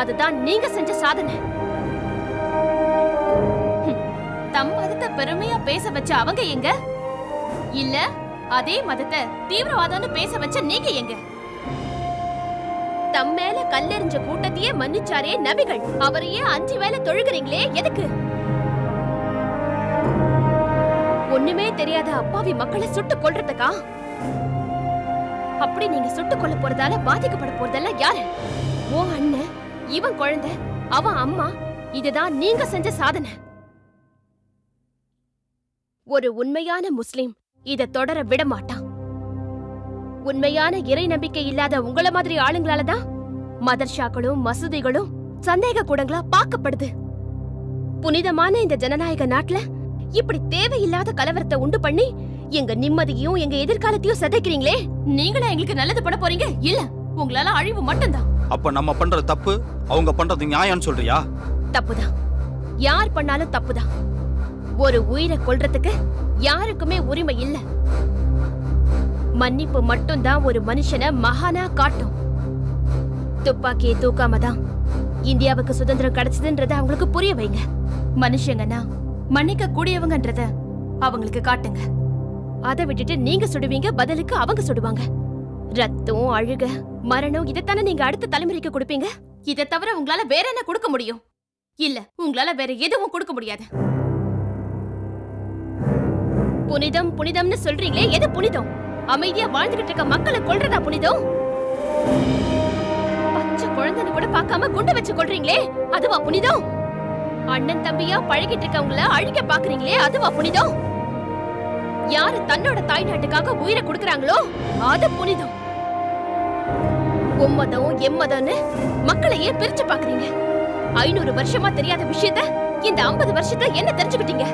அதுதான் நீங்க செஞ்ச சாதனை. தம் மதத்தை பெருமையா பேச வச்ச அவங்க எங்க? இல்ல அதே மதத்தை தீவிரவாதம்னு பேச வச்ச நீங்க எங்க? தம் மேல கல்லெறிஞ்ச கூட்டத்தையே மன்னிச்சாரே நபிகள், அவரையே 5 வேளை தொழுகிறீங்களே எதுக்கு? ஒண்ணுமே தெரியாத அப்பாவி மக்களை சுட்டு கொல்றதுக்கா? அப்படி நீங்க சுட்டு கொல்ல போறதால பாதிக்கப்பட போறதெல்லாம் யாரு? ஓ அண்ணன், இவன் குழந்தை, அவன் அம்மா. இதுதான் நீங்க செஞ்ச சாதனை. ஒரு உண்மையான முஸ்லிம் இத தொடர விட மாட்டான். உண்மையான இறை நம்பிக்கை இல்லாத உங்கள மாதிரி ஆளுங்களாலதான் மதர்ஷாக்களும் மசூதிகளும் சந்தேக கூடங்களா பார்க்கப்படுது. புனிதமான இந்த ஜனநாயக நாட்டுல இப்படி தேவையில்லாத கலவரத்தை உண்டு பண்ணி எங்க நிம்மதியும் எங்க எதிர்காலத்தையும் சதைக்கிறீங்களே, நீங்களா எங்களுக்கு நல்லது பண்ண போறீங்க? இல்ல, உங்களால அழிவு மட்டும்தான். அப்ப நம்ம பண்றது தப்பு, அவங்க பண்றது நியாயம்னு சொல்றியா? தப்புதான். யார் பண்ணாலும் தப்புதான். ஒரு உயிரை கொல்றதுக்கு யாருக்குமே உரிமை இல்ல. மன்னிப்பு மட்டும்தான் ஒரு மனுஷனை மகானா காட்டும். துப்பாக்கியை தூக்காம தான் இந்தியாவுக்கு சுதந்திரம் கிடைச்சதுன்றத அவங்களுக்கு புரிய வைங்க. மனுஷங்கன்னா மன்னிக்க கூடியவங்கன்றத அவங்களுக்கு காட்டுங்க. அதை விட்டுட்டு நீங்க சுடுவீங்க, பதிலுக்கு அவங்க சுடுவாங்க. ரத்தம், அழுக, மரணம், இதைத்தானே நீங்க அடுத்த தலைமுறைக்கு கொடுப்பீங்க. இதை தவிர உங்களால வேற என்ன கொடுக்க முடியும்? இல்ல, உங்களால வேற எதுவும் கொடுக்க முடியாது. புனிதம் புனிதம்னு சொல்றீங்களே, எது புனிதம்? அமைதியா வாழ்ந்துகிட்டு இருக்க மக்களை கொல்றதா புனிதம்? பச்சை குழந்தைன்னு கூட பார்க்காம குண்டு வச்சு கொல்றீங்களே, அதுவா புனிதம்? அண்ணன் தம்பியா பழகிட்டு இருக்கவங்கள அழிக்க பாக்குறீங்களே, அதுவா புனிதம்? யாரு தன்னோட தாய் நாட்டுக்காக உயிரை கொடுக்கறாங்களோ அது புனிதம். உம்மதம் எம்மதம்னு மக்களையே பிரிச்சு பாக்குறீங்க. 500 வருஷமா தெரியாத விஷயத்த இந்த 50 வருஷத்துல என்ன தெரிஞ்சுக்கிட்டீங்க?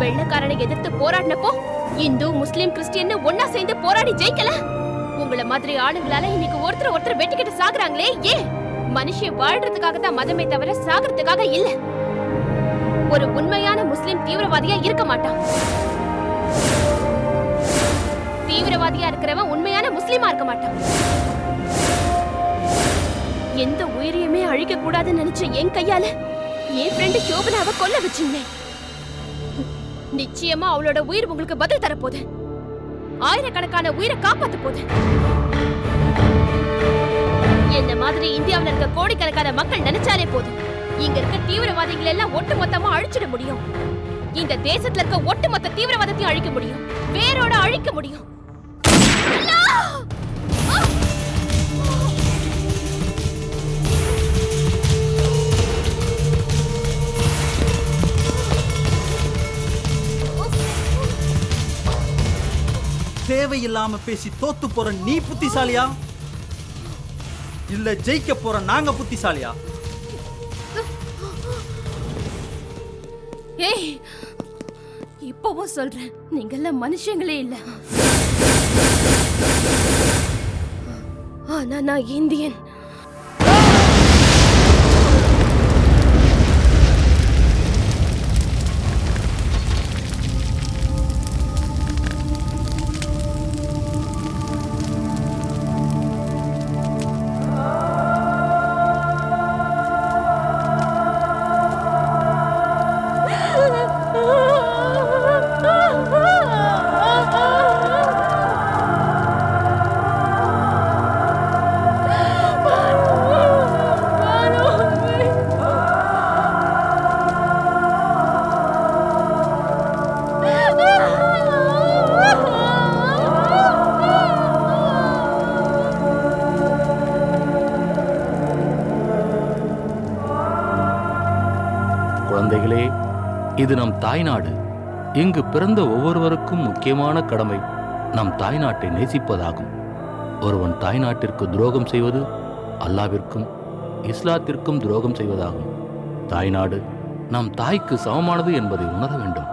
வெள்ளக்காரனை எதிர்த்து போராடினப்போ இந்து முஸ்லிம் கிறிஸ்டியன் ஒன்னா சேர்ந்து போராடி ஜெயிக்கல. உங்களை மாதிரி ஆளுங்களால இன்னைக்கு ஒருத்தர் வெட்டிக்கிட்டு சாகுறாங்களே, ஏன்? மனுஷன் வாழ்றதுக்காக தான் மதமே தவிர சாகிறதுக்காக இல்ல. ஒரு உண்மையான முஸ்லிம் தீவிரவாதியா இருக்க மாட்டான். தீவிரவாதியா இருக்கிறவன் உண்மையான முஸ்லிமா இருக்க மாட்டான். எந்த உயிரையுமே அழிக்க கூடாதுன்னு நினைச்ச என் கையால என் ஃப்ரெண்டு சோபனாவை கொல்ல வச்சீங்களே, நிச்சயமா அவளோட உயிர் உங்களுக்கு பதில் தரப்போது. ஆயிரக்கணக்கான உயிரை காப்பாத்த போது. என்ன மாதிரி இந்தியாவில் இருக்க கோடிக்கணக்கான மக்கள் நினைச்சாலே போதும், இங்க இருக்க தீவிரவாதிகள் எல்லாம் ஒட்டு மொத்தமா அழிச்சிட முடியும். இந்த தேசத்துல இருக்க ஒட்டுமொத்த தீவிரவாதத்தையும் அழிக்க முடியும், வேரோட அழிக்க முடியும். தேவையில்லாம பேசி தோத்து போற நீ புத்திசாலியா, இல்ல ஜெயிக்க போற நாங்க புத்திசாலியா? ஏய், இப்பவும் சொல்றேன், நீங்கெல்லாம் மனுஷங்களே இல்ல. ஆனா நான் இந்தியன். இது நம் தாய்நாடு. இங்கு பிறந்த ஒவ்வொருவருக்கும் முக்கியமான கடமை நம் தாய்நாட்டை நேசிப்பதாகும். ஒருவன் தாய்நாட்டிற்கு துரோகம் செய்வது அல்லாவிற்கும் இஸ்லாத்திற்கும் துரோகம் செய்வதாகும். தாய்நாடு நம் தாய்க்கு சமமானது என்பதை உணர வேண்டும்.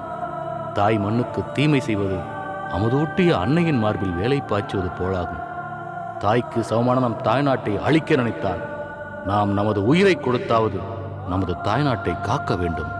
தாய் மண்ணுக்கு தீமை செய்வது அமுதூட்டிய அன்னையின் மார்பில் வேலை பாய்ச்சுவது போலாகும். தாய்க்கு சமமான நம் தாய்நாட்டை அழிக்க நினைத்தால் நாம் நமது உயிரை கொடுத்தாவது நமது தாய்நாட்டை காக்க வேண்டும்.